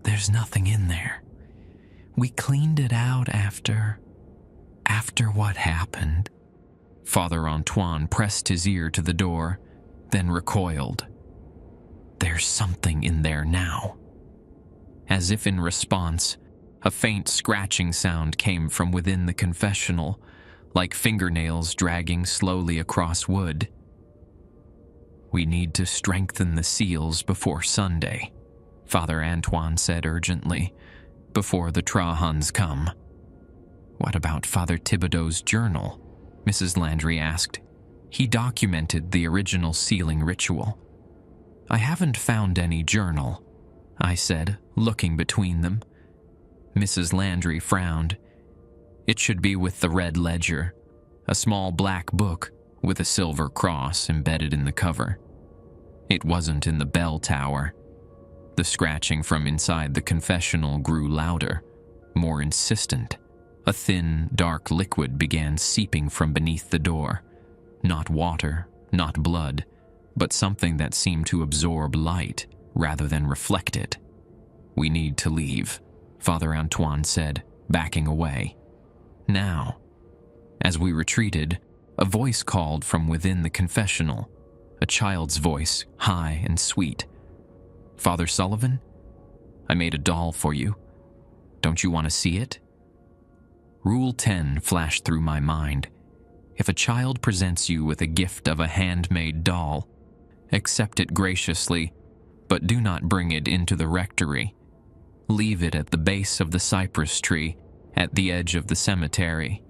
"There's nothing in there. We cleaned it out after what happened." Father Antoine pressed his ear to the door, then recoiled. "There's something in there now." As if in response, a faint scratching sound came from within the confessional, like fingernails dragging slowly across wood. "We need to strengthen the seals before Sunday," Father Antoine said urgently, "before the Trahans come." "What about Father Thibodeau's journal?" Mrs. Landry asked. "He documented the original sealing ritual." "I haven't found any journal," I said, looking between them. Mrs. Landry frowned. "It should be with the red ledger, a small black book with a silver cross embedded in the cover. It wasn't in the bell tower." The scratching from inside the confessional grew louder, more insistent. A thin, dark liquid began seeping from beneath the door. Not water, not blood, but something that seemed to absorb light rather than reflect it. "We need to leave," Father Antoine said, backing away. "Now." As we retreated, a voice called from within the confessional, a child's voice, high and sweet. "Father Sullivan? I made a doll for you. Don't you want to see it?" Rule 10 flashed through my mind. If a child presents you with a gift of a handmade doll, accept it graciously, but do not bring it into the rectory. Leave it at the base of the cypress tree, at the edge of the cemetery.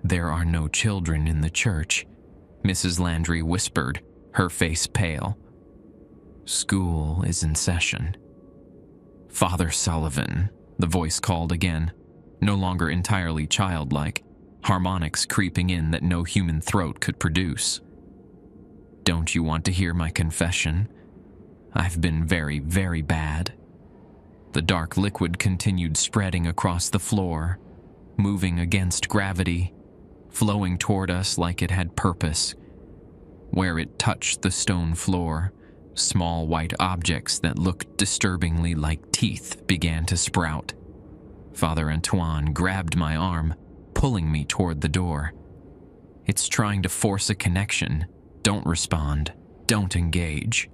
"There are no children in the church," Mrs. Landry whispered, her face pale. "School is in session." "Father Sullivan," the voice called again, no longer entirely childlike, harmonics creeping in that no human throat could produce. "Don't you want to hear my confession? I've been very, very bad." The dark liquid continued spreading across the floor, moving against gravity, flowing toward us like it had purpose. Where it touched the stone floor, small white objects that looked disturbingly like teeth began to sprout. Father Antoine grabbed my arm, pulling me toward the door. "It's trying to force a connection. Don't respond. Don't engage."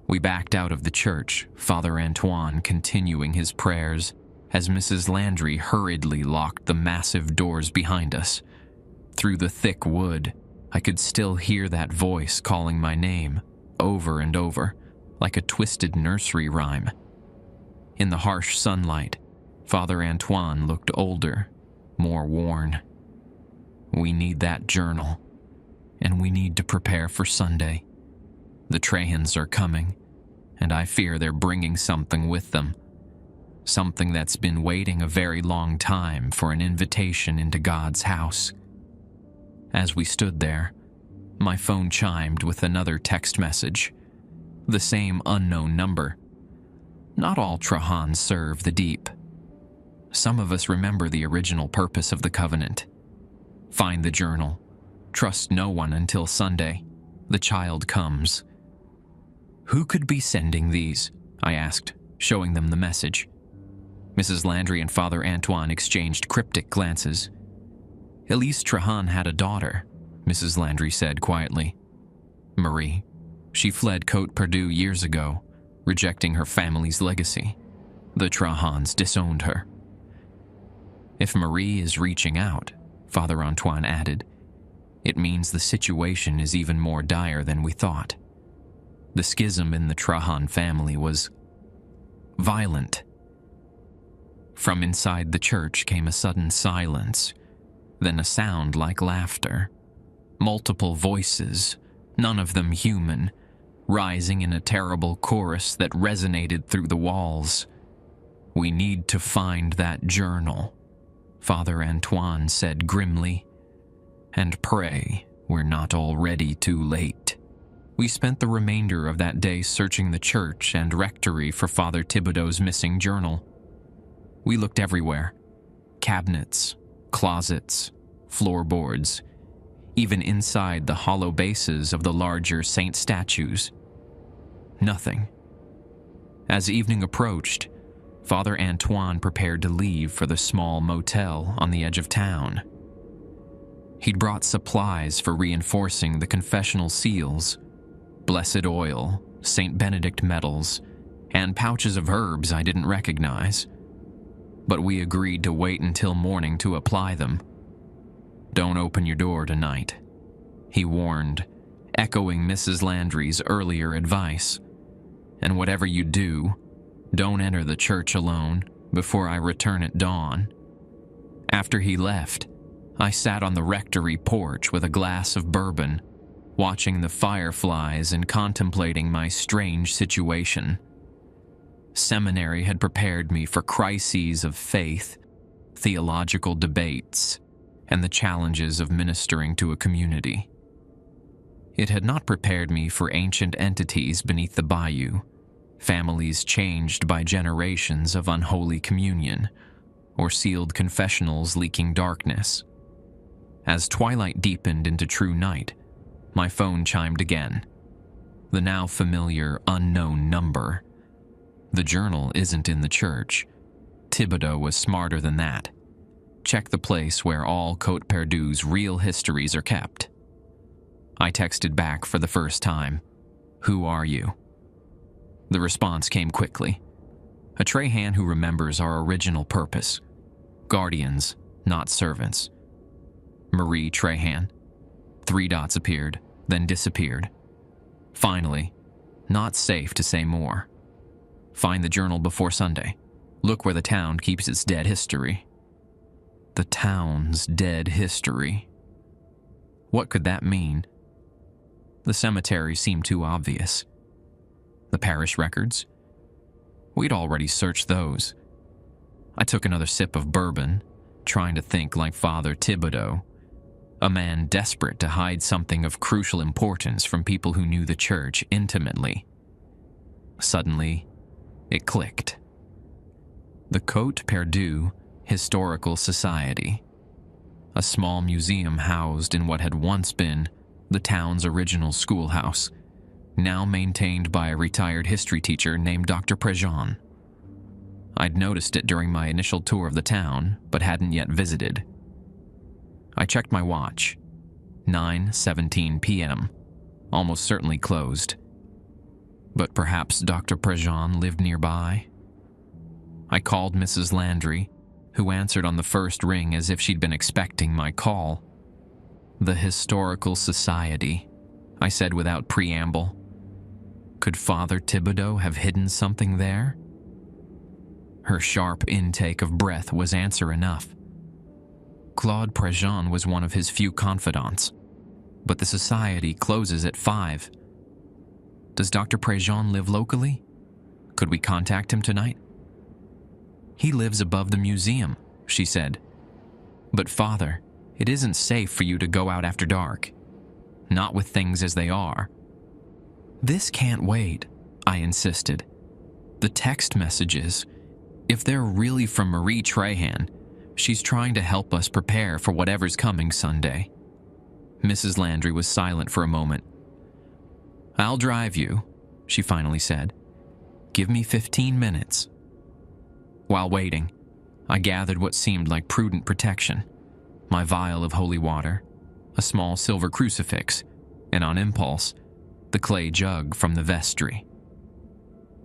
We backed out of the church, Father Antoine continuing his prayers, as Mrs. Landry hurriedly locked the massive doors behind us. Through the thick wood, I could still hear that voice calling my name, over and over, like a twisted nursery rhyme. In the harsh sunlight, Father Antoine looked older, more worn. "We need that journal, and we need to prepare for Sunday. The Trahans are coming, and I fear they're bringing something with them. Something that's been waiting a very long time for an invitation into God's house." As we stood there, my phone chimed with another text message. The same unknown number. Not all Trahans serve the deep. Some of us remember the original purpose of the covenant. Find the journal. Trust no one until Sunday. The child comes. "Who could be sending these?" I asked, showing them the message. Mrs. Landry and Father Antoine exchanged cryptic glances. "Elise Trahan had a daughter," Mrs. Landry said quietly. "Marie. She fled Côte Perdue years ago, rejecting her family's legacy. The Trahans disowned her." "If Marie is reaching out," Father Antoine added, "it means the situation is even more dire than we thought. The schism in the Trahan family was violent." From inside the church came a sudden silence, then a sound like laughter. Multiple voices, none of them human, rising in a terrible chorus that resonated through the walls. "We need to find that journal," Father Antoine said grimly, "and pray we're not already too late." We spent the remainder of that day searching the church and rectory for Father Thibodeau's missing journal. We looked everywhere: cabinets, closets, floorboards, even inside the hollow bases of the larger saint statues. Nothing. As evening approached, Father Antoine prepared to leave for the small motel on the edge of town. He'd brought supplies for reinforcing the confessional seals, blessed oil, St. Benedict medals, and pouches of herbs I didn't recognize. But we agreed to wait until morning to apply them. "Don't open your door tonight," he warned, echoing Mrs. Landry's earlier advice. "And whatever you do, don't enter the church alone before I return at dawn." After he left, I sat on the rectory porch with a glass of bourbon, watching the fireflies and contemplating my strange situation. Seminary had prepared me for crises of faith, theological debates, and the challenges of ministering to a community. It had not prepared me for ancient entities beneath the bayou, families changed by generations of unholy communion, or sealed confessionals leaking darkness. As twilight deepened into true night, my phone chimed again. The now familiar unknown number. The journal isn't in the church. Thibodeau was smarter than that. Check the place where all Côte Perdue's real histories are kept. I texted back for the first time, "Who are you?" The response came quickly. A Trahan who remembers our original purpose. Guardians, not servants. Marie Trahan. 3 dots appeared, then disappeared. Finally, not safe to say more. Find the journal before Sunday. Look where the town keeps its dead history. The town's dead history. What could that mean? The cemetery seemed too obvious. The parish records? We'd already searched those. I took another sip of bourbon, trying to think like Father Thibodeau, a man desperate to hide something of crucial importance from people who knew the church intimately. Suddenly, it clicked. The Côte Perdue Historical Society, a small museum housed in what had once been the town's original schoolhouse, now maintained by a retired history teacher named Dr. Prejean. I'd noticed it during my initial tour of the town, but hadn't yet visited. I checked my watch. 9:17 p.m., almost certainly closed. But perhaps Dr. Prejean lived nearby? I called Mrs. Landry, who answered on the first ring as if she'd been expecting my call. "The Historical Society," I said without preamble. Could Father Thibodeau have hidden something there? Her sharp intake of breath was answer enough. Claude Prejean was one of his few confidants, but the society closes at 5. Does Dr. Prejean live locally? Could we contact him tonight? "He lives above the museum," she said. "But Father, it isn't safe for you to go out after dark. Not with things as they are." "This can't wait," I insisted. "The text messages, if they're really from Marie Trahan, she's trying to help us prepare for whatever's coming Sunday." Mrs. Landry was silent for a moment. "I'll drive you," she finally said. "Give me 15 minutes. While waiting, I gathered what seemed like prudent protection: my vial of holy water, a small silver crucifix, and on impulse, the clay jug from the vestry.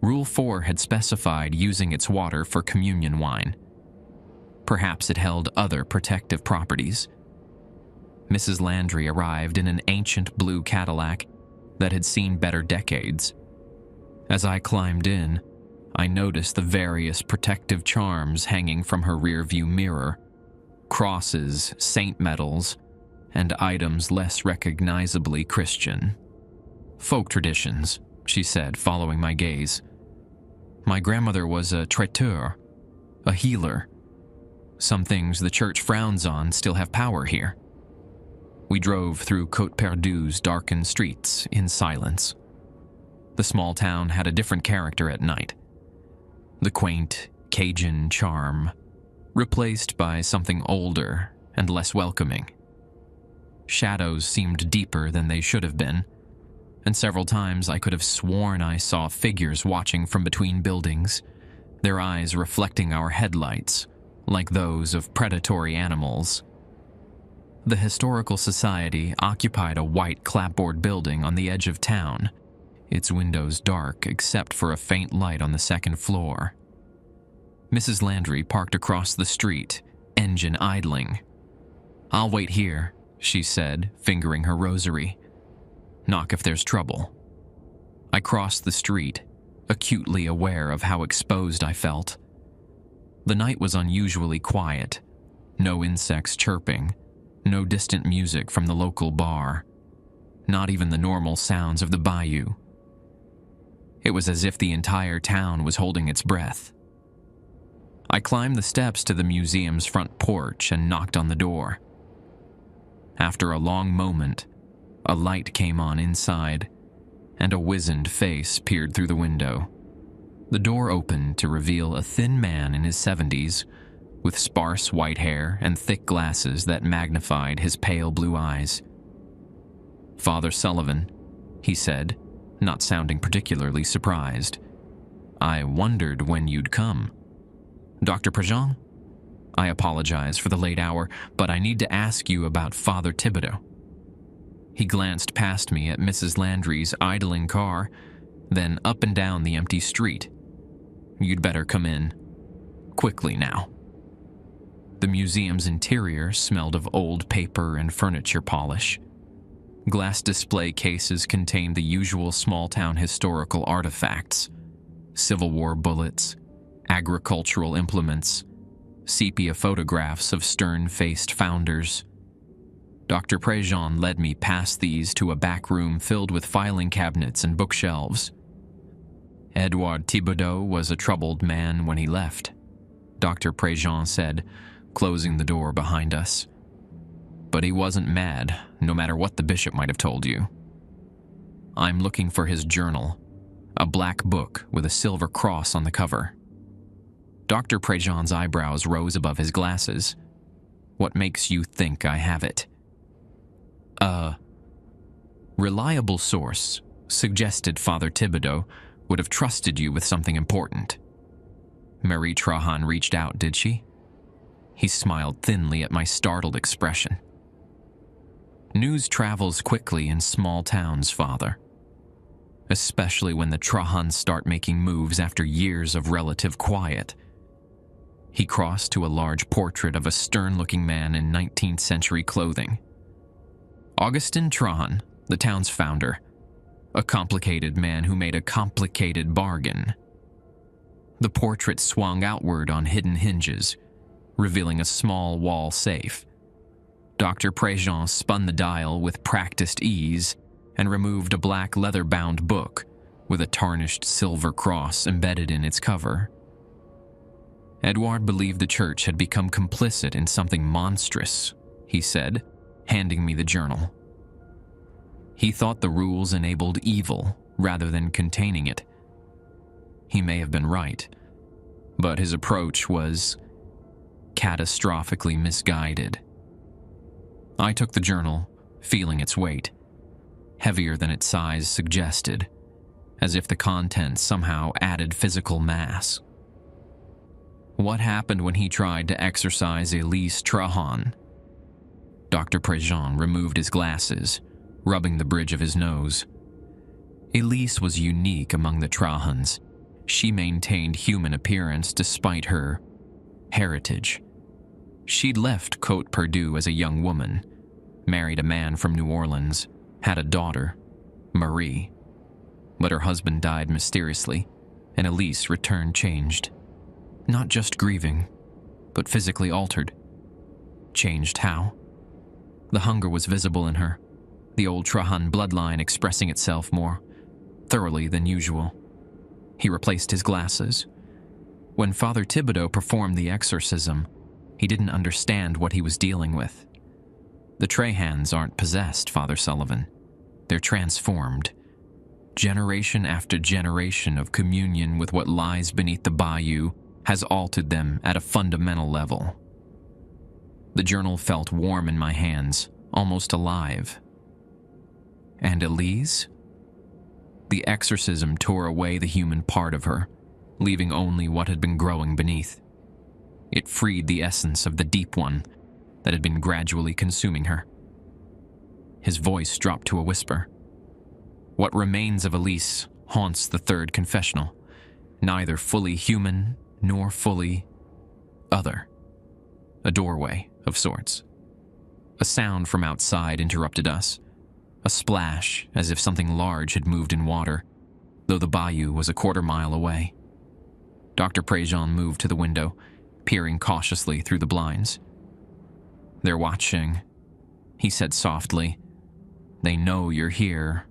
Rule 4 had specified using its water for communion wine. Perhaps it held other protective properties. Mrs. Landry arrived in an ancient blue Cadillac that had seen better decades. As I climbed in, I noticed the various protective charms hanging from her rearview mirror: crosses, saint medals, and items less recognizably Christian. "Folk traditions," she said, following my gaze. "My grandmother was a traiteur, a healer. Some things the church frowns on still have power here." We drove through Côte Perdue's darkened streets in silence. The small town had a different character at night. The quaint, Cajun charm, replaced by something older and less welcoming. Shadows seemed deeper than they should have been, and several times I could have sworn I saw figures watching from between buildings, their eyes reflecting our headlights, like those of predatory animals. The Historical Society occupied a white clapboard building on the edge of town, its windows dark except for a faint light on the second floor. Mrs. Landry parked across the street, engine idling. "I'll wait here," she said, fingering her rosary. "Knock if there's trouble." I crossed the street, acutely aware of how exposed I felt. The night was unusually quiet. No insects chirping, no distant music from the local bar, not even the normal sounds of the bayou. It was as if the entire town was holding its breath. I climbed the steps to the museum's front porch and knocked on the door. After a long moment, a light came on inside, and a wizened face peered through the window. The door opened to reveal a thin man in his 70s, with sparse white hair and thick glasses that magnified his pale blue eyes. "Father Sullivan," he said, not sounding particularly surprised. "I wondered when you'd come." "Dr. Prejean? I apologize for the late hour, but I need to ask you about Father Thibodeau." He glanced past me at Mrs. Landry's idling car, then up and down the empty street. "You'd better come in. Quickly now." The museum's interior smelled of old paper and furniture polish. Glass display cases contained the usual small-town historical artifacts: Civil War bullets, agricultural implements, sepia photographs of stern-faced founders. Dr. Prejean led me past these to a back room filled with filing cabinets and bookshelves. "Edouard Thibodeau was a troubled man when he left," Dr. Prejean said, closing the door behind us. "But he wasn't mad, no matter what the bishop might have told you. I'm looking for his journal, a black book with a silver cross on the cover." Dr. Prejean's eyebrows rose above his glasses. "What makes you think I have it?" "A reliable source suggested Father Thibodeau would have trusted you with something important." "Marie Trahan reached out, did she?" He smiled thinly at my startled expression. "News travels quickly in small towns, Father. Especially when the Trahans start making moves after years of relative quiet." He crossed to a large portrait of a stern-looking man in 19th century clothing. "Augustin Trahan, the town's founder. A complicated man who made a complicated bargain." The portrait swung outward on hidden hinges, revealing a small wall safe. Dr. Prejean spun the dial with practiced ease and removed a black leather-bound book with a tarnished silver cross embedded in its cover. "Edouard believed the church had become complicit in something monstrous," he said, handing me the journal. "He thought the rules enabled evil rather than containing it. He may have been right, but his approach was catastrophically misguided." I took the journal, feeling its weight, heavier than its size suggested, as if the contents somehow added physical mass. "What happened when he tried to exorcise Elise Trahan?" Dr. Prejean removed his glasses, rubbing the bridge of his nose. Elise was unique among the Trahans. She maintained human appearance despite her heritage. She'd left Côte Perdue as a young woman, married a man from New Orleans, had a daughter, Marie. But her husband died mysteriously, and Elise returned changed. Not just grieving, but physically altered. Changed how? The hunger was visible in her, the old Trahan bloodline expressing itself more thoroughly than usual. He replaced his glasses. When Father Thibodeau performed the exorcism, he didn't understand what he was dealing with. The Trahans aren't possessed, Father Sullivan. They're transformed. Generation after generation of communion with what lies beneath the bayou has altered them at a fundamental level. The journal felt warm in my hands, almost alive. And Elise? The exorcism tore away the human part of her, leaving only what had been growing beneath. It freed the essence of the deep one that had been gradually consuming her. His voice dropped to a whisper. What remains of Elise haunts the third confessional, neither fully human nor fully other. A doorway of sorts. A sound from outside interrupted us. A splash, as if something large had moved in water, though the bayou was a quarter-mile away. Dr. Prejean moved to the window, peering cautiously through the blinds. "They're watching," he said softly. "They know you're here."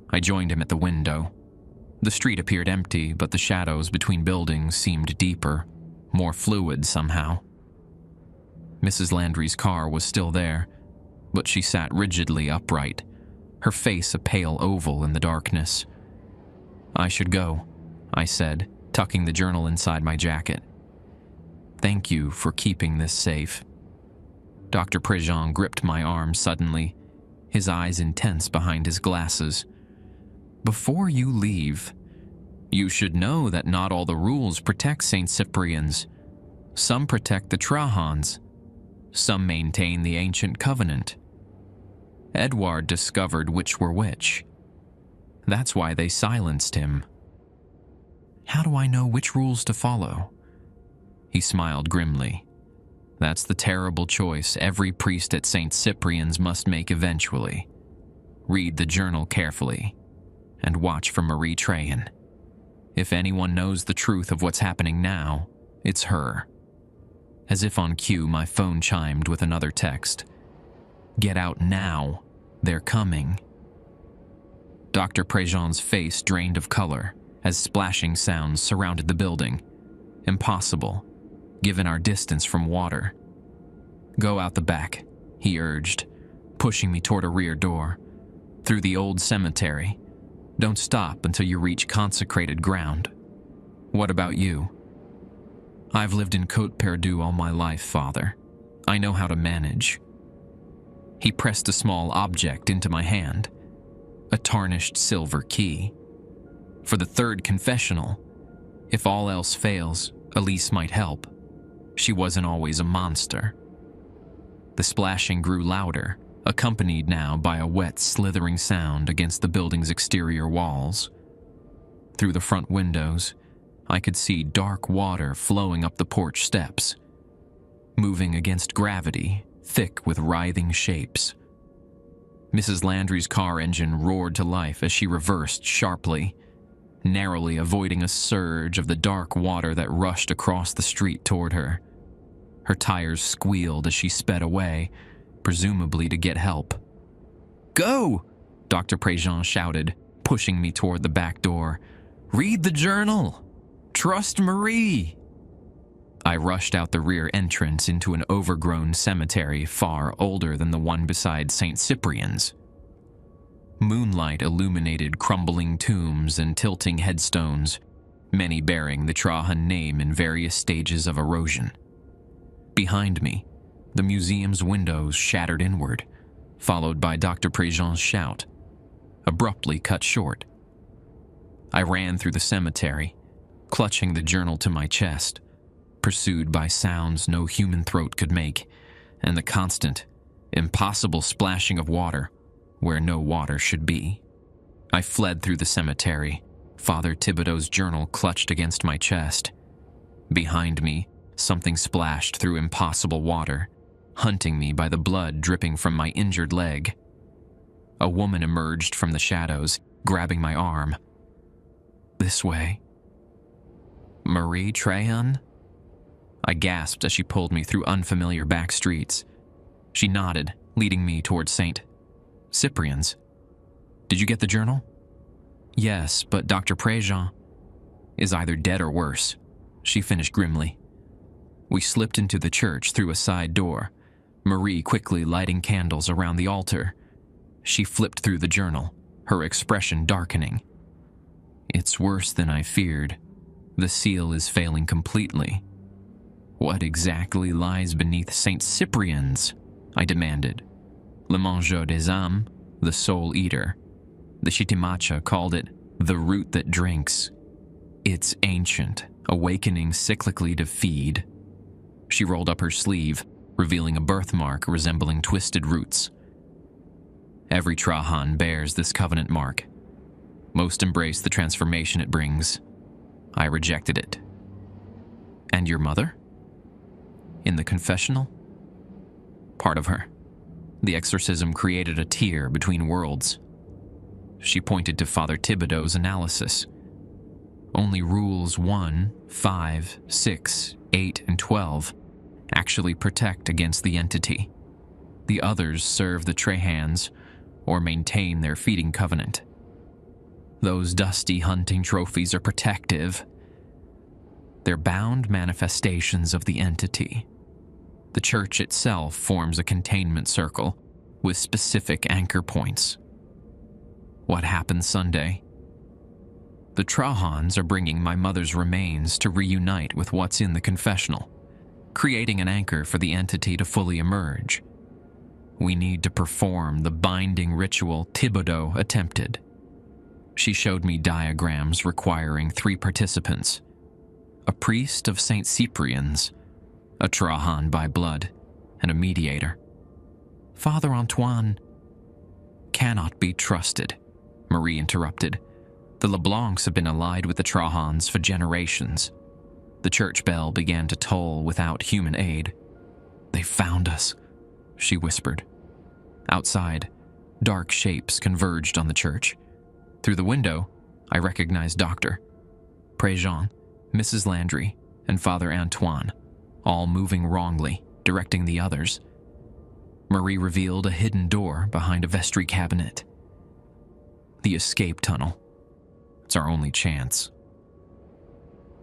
I joined him at the window. The street appeared empty, but the shadows between buildings seemed deeper, more fluid somehow. Mrs. Landry's car was still there, but she sat rigidly upright, her face a pale oval in the darkness. "I should go," I said, tucking the journal inside my jacket. "Thank you for keeping this safe." Dr. Prejean gripped my arm suddenly, his eyes intense behind his glasses. "Before you leave, you should know that not all the rules protect St. Cyprian's. Some protect the Trahans. Some maintain the ancient covenant. Edward discovered which were which. That's why they silenced him." "How do I know which rules to follow?" He smiled grimly. "That's the terrible choice every priest at St. Cyprian's must make eventually. Read the journal carefully, and watch for Marie Trahan. If anyone knows the truth of what's happening now, it's her." As if on cue, my phone chimed with another text. "Get out now. They're coming." Dr. Prejean's face drained of color as splashing sounds surrounded the building. Impossible, given our distance from water. "Go out the back," he urged, pushing me toward a rear door. "Through the old cemetery. Don't stop until you reach consecrated ground." "What about you?" "I've lived in Côte Perdue all my life, Father. I know how to manage." He pressed a small object into my hand, a tarnished silver key. "For the third confessional. If all else fails, Elise might help. She wasn't always a monster." The splashing grew louder, accompanied now by a wet, slithering sound against the building's exterior walls. Through the front windows, I could see dark water flowing up the porch steps, moving against gravity, thick with writhing shapes. Mrs. Landry's car engine roared to life as she reversed sharply, narrowly avoiding a surge of the dark water that rushed across the street toward her. Her tires squealed as she sped away, presumably to get help. "Go!" Dr. Prejean shouted, pushing me toward the back door. "Read the journal! Trust Marie!" I rushed out the rear entrance into an overgrown cemetery far older than the one beside St. Cyprian's. Moonlight illuminated crumbling tombs and tilting headstones, many bearing the Trahan name in various stages of erosion. Behind me, the museum's windows shattered inward, followed by Dr. Prejean's shout, abruptly cut short. I ran through the cemetery, clutching the journal to my chest, pursued by sounds no human throat could make, and the constant, impossible splashing of water where no water should be. I fled through the cemetery, Father Thibodeau's journal clutched against my chest. Behind me, something splashed through impossible water, hunting me by the blood dripping from my injured leg. A woman emerged from the shadows, grabbing my arm. "This way." "Marie Trahan?" I gasped as she pulled me through unfamiliar back streets. She nodded, leading me toward St. Cyprian's. "Did you get the journal?" "Yes, but Dr. Prejean is either dead or worse," she finished grimly. We slipped into the church through a side door, Marie quickly lighting candles around the altar. She flipped through the journal, her expression darkening. It's worse than I feared. The seal is failing completely. What exactly lies beneath Saint Cyprian's? I demanded. Le Mangeur des âmes, the soul eater. The Chitimacha called it the root that drinks. It's ancient, awakening cyclically to feed. She rolled up her sleeve, revealing a birthmark resembling twisted roots. Every Trahan bears this covenant mark. Most embrace the transformation it brings. I rejected it. And your mother? In the confessional? Part of her. The exorcism created a tear between worlds. She pointed to Father Thibodeau's analysis. Only rules 1, 5, 6, 8, and 12 actually protect against the entity. The others serve the Trahans or maintain their feeding covenant. Those dusty hunting trophies are protective. They're bound manifestations of the entity. The church itself forms a containment circle with specific anchor points. What happened Sunday? The Trahans are bringing my mother's remains to reunite with what's in the confessional, creating an anchor for the entity to fully emerge. We need to perform the binding ritual Thibodeau attempted. She showed me diagrams requiring 3 participants: a priest of St. Cyprian's, a Trahan by blood, and a mediator. Father Antoine cannot be trusted, Marie interrupted. The LeBlancs have been allied with the Trahans for generations. The church bell began to toll without human aid. They found us, she whispered. Outside, dark shapes converged on the church. Through the window, I recognized Dr. Préjean, Mrs. Landry, and Father Antoine, all moving wrongly, directing the others. Marie revealed a hidden door behind a vestry cabinet. The escape tunnel. It's our only chance.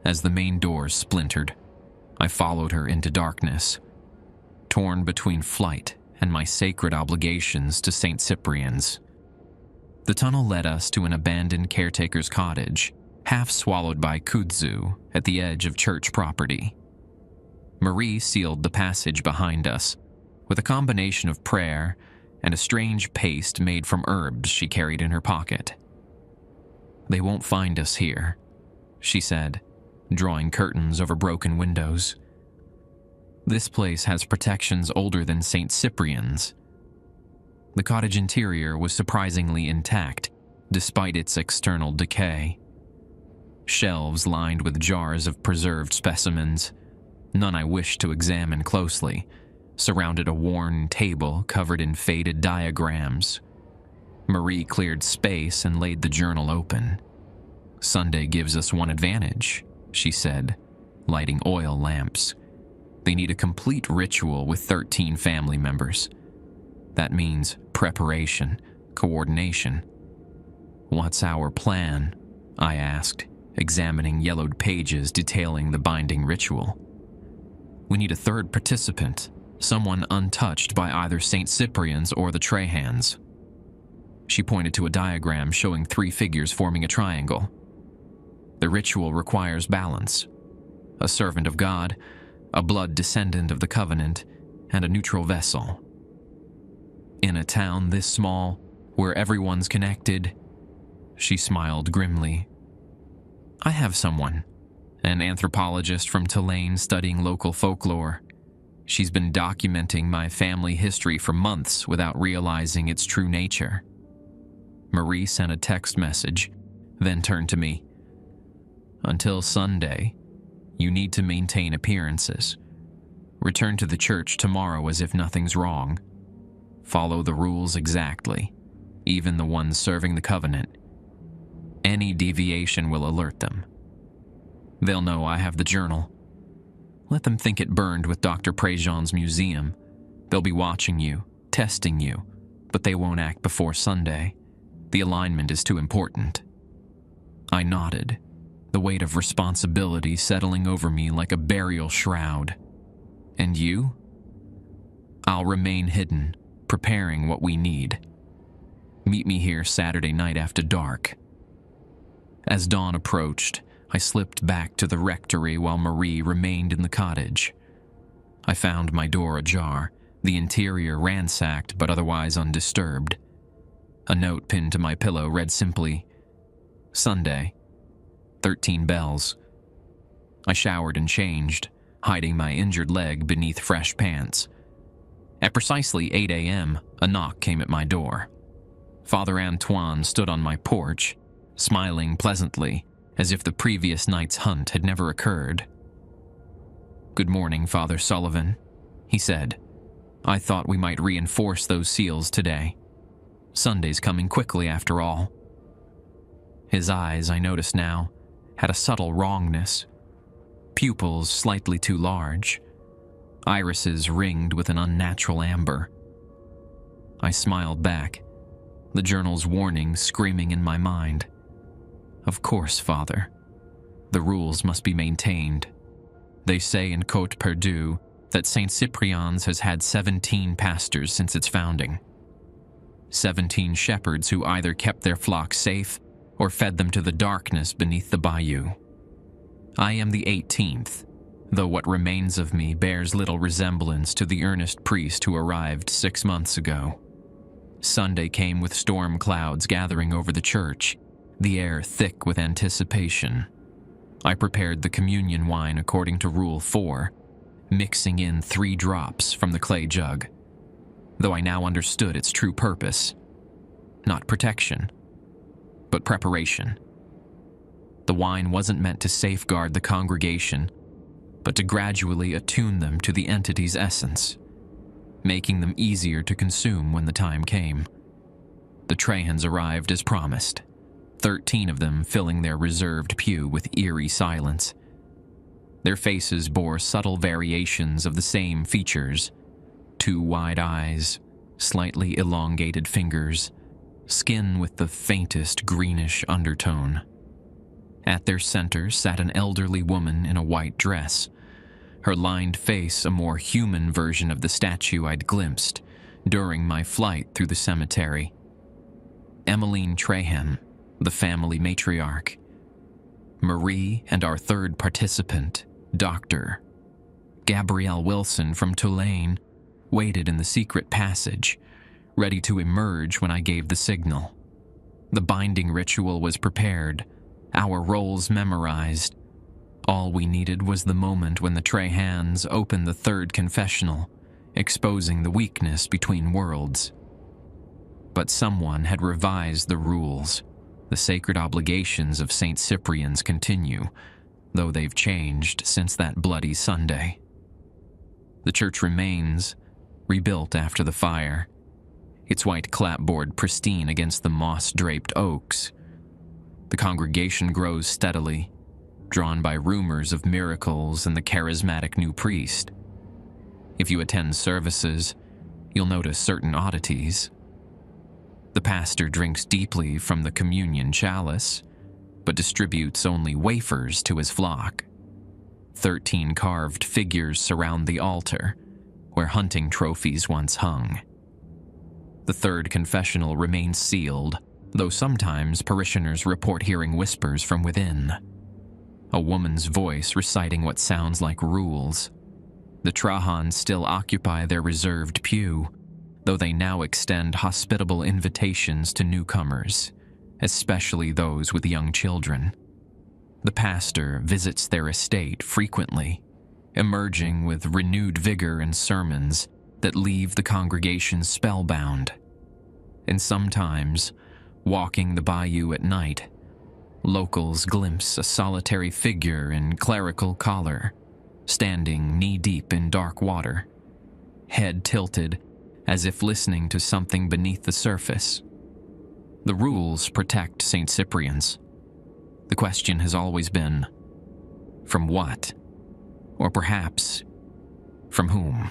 As the main door splintered, I followed her into darkness, torn between flight and my sacred obligations to St. Cyprian's. The tunnel led us to an abandoned caretaker's cottage, half swallowed by kudzu at the edge of church property. Marie sealed the passage behind us with a combination of prayer and a strange paste made from herbs she carried in her pocket. They won't find us here, she said, drawing curtains over broken windows. This place has protections older than St. Cyprian's. The cottage interior was surprisingly intact, despite its external decay. Shelves lined with jars of preserved specimens, none I wished to examine closely, surrounded a worn table covered in faded diagrams. Marie cleared space and laid the journal open. Sunday gives us one advantage, she said, lighting oil lamps. They need a complete ritual with 13 family members. That means preparation, coordination. What's our plan? I asked, examining yellowed pages detailing the binding ritual. We need a third participant, someone untouched by either St. Cyprian's or the Trahans. She pointed to a diagram showing 3 figures forming a triangle. The ritual requires balance: a servant of God, a blood descendant of the covenant, and a neutral vessel. In a town this small, where everyone's connected, she smiled grimly. I have someone, an anthropologist from Tulane studying local folklore. She's been documenting my family history for months without realizing its true nature. Marie sent a text message, then turned to me. Until Sunday, you need to maintain appearances. Return to the church tomorrow as if nothing's wrong. Follow the rules exactly, even the ones serving the covenant. Any deviation will alert them. They'll know I have the journal. Let them think it burned with Dr. Préjean's museum. They'll be watching you, testing you, but they won't act before Sunday. The alignment is too important. I nodded, the weight of responsibility settling over me like a burial shroud. And you? I'll remain hidden, preparing what we need. Meet me here Saturday night after dark." As dawn approached, I slipped back to the rectory while Marie remained in the cottage. I found my door ajar, the interior ransacked but otherwise undisturbed. A note pinned to my pillow read simply, "Sunday, 13 bells." I showered and changed, hiding my injured leg beneath fresh pants. At precisely 8 a.m., a knock came at my door. Father Antoine stood on my porch, smiling pleasantly, as if the previous night's hunt had never occurred. "Good morning, Father Sullivan," he said. "I thought we might reinforce those seals today. Sunday's coming quickly after all." His eyes, I noticed now, had a subtle wrongness. Pupils slightly too large, irises ringed with an unnatural amber. I smiled back, the journal's warning screaming in my mind. "Of course, Father. The rules must be maintained. They say in Côte Perdue that St. Cyprian's has had 17 pastors since its founding. 17 shepherds who either kept their flock safe or fed them to the darkness beneath the bayou. I am the 18th, though what remains of me bears little resemblance to the earnest priest who arrived 6 months ago. Sunday came with storm clouds gathering over the church, the air thick with anticipation. I prepared the communion wine according to Rule 4, mixing in 3 drops from the clay jug, though I now understood its true purpose. Not protection, but preparation. The wine wasn't meant to safeguard the congregation, but to gradually attune them to the entity's essence, making them easier to consume when the time came. The Trahans arrived as promised, 13 of them filling their reserved pew with eerie silence. Their faces bore subtle variations of the same features: 2 wide eyes, slightly elongated fingers, skin with the faintest greenish undertone. At their center sat an elderly woman in a white dress, her lined face a more human version of the statue I'd glimpsed during my flight through the cemetery. Emmeline Trahan, the family matriarch. Marie and our third participant, Dr. Gabrielle Wilson from Tulane, waited in the secret passage, ready to emerge when I gave the signal. The binding ritual was prepared, our roles memorized. All we needed was the moment when the Trahans opened the third confessional, exposing the weakness between worlds. But someone had revised the rules. The sacred obligations of St. Cyprian's continue, though they've changed since that bloody Sunday. The church remains, rebuilt after the fire, its white clapboard pristine against the moss-draped oaks. The congregation grows steadily, drawn by rumors of miracles and the charismatic new priest. If you attend services, you'll notice certain oddities. The pastor drinks deeply from the communion chalice, but distributes only wafers to his flock. 13 carved figures surround the altar, where hunting trophies once hung. The third confessional remains sealed, though sometimes parishioners report hearing whispers from within. A woman's voice reciting what sounds like rules. The Trahans still occupy their reserved pew, though they now extend hospitable invitations to newcomers, especially those with young children. The pastor visits their estate frequently, emerging with renewed vigor and sermons that leave the congregation spellbound. And sometimes, walking the bayou at night, locals glimpse a solitary figure in clerical collar, standing knee-deep in dark water, head tilted as if listening to something beneath the surface. The rules protect St. Cyprian's. The question has always been, from what? Or perhaps, from whom?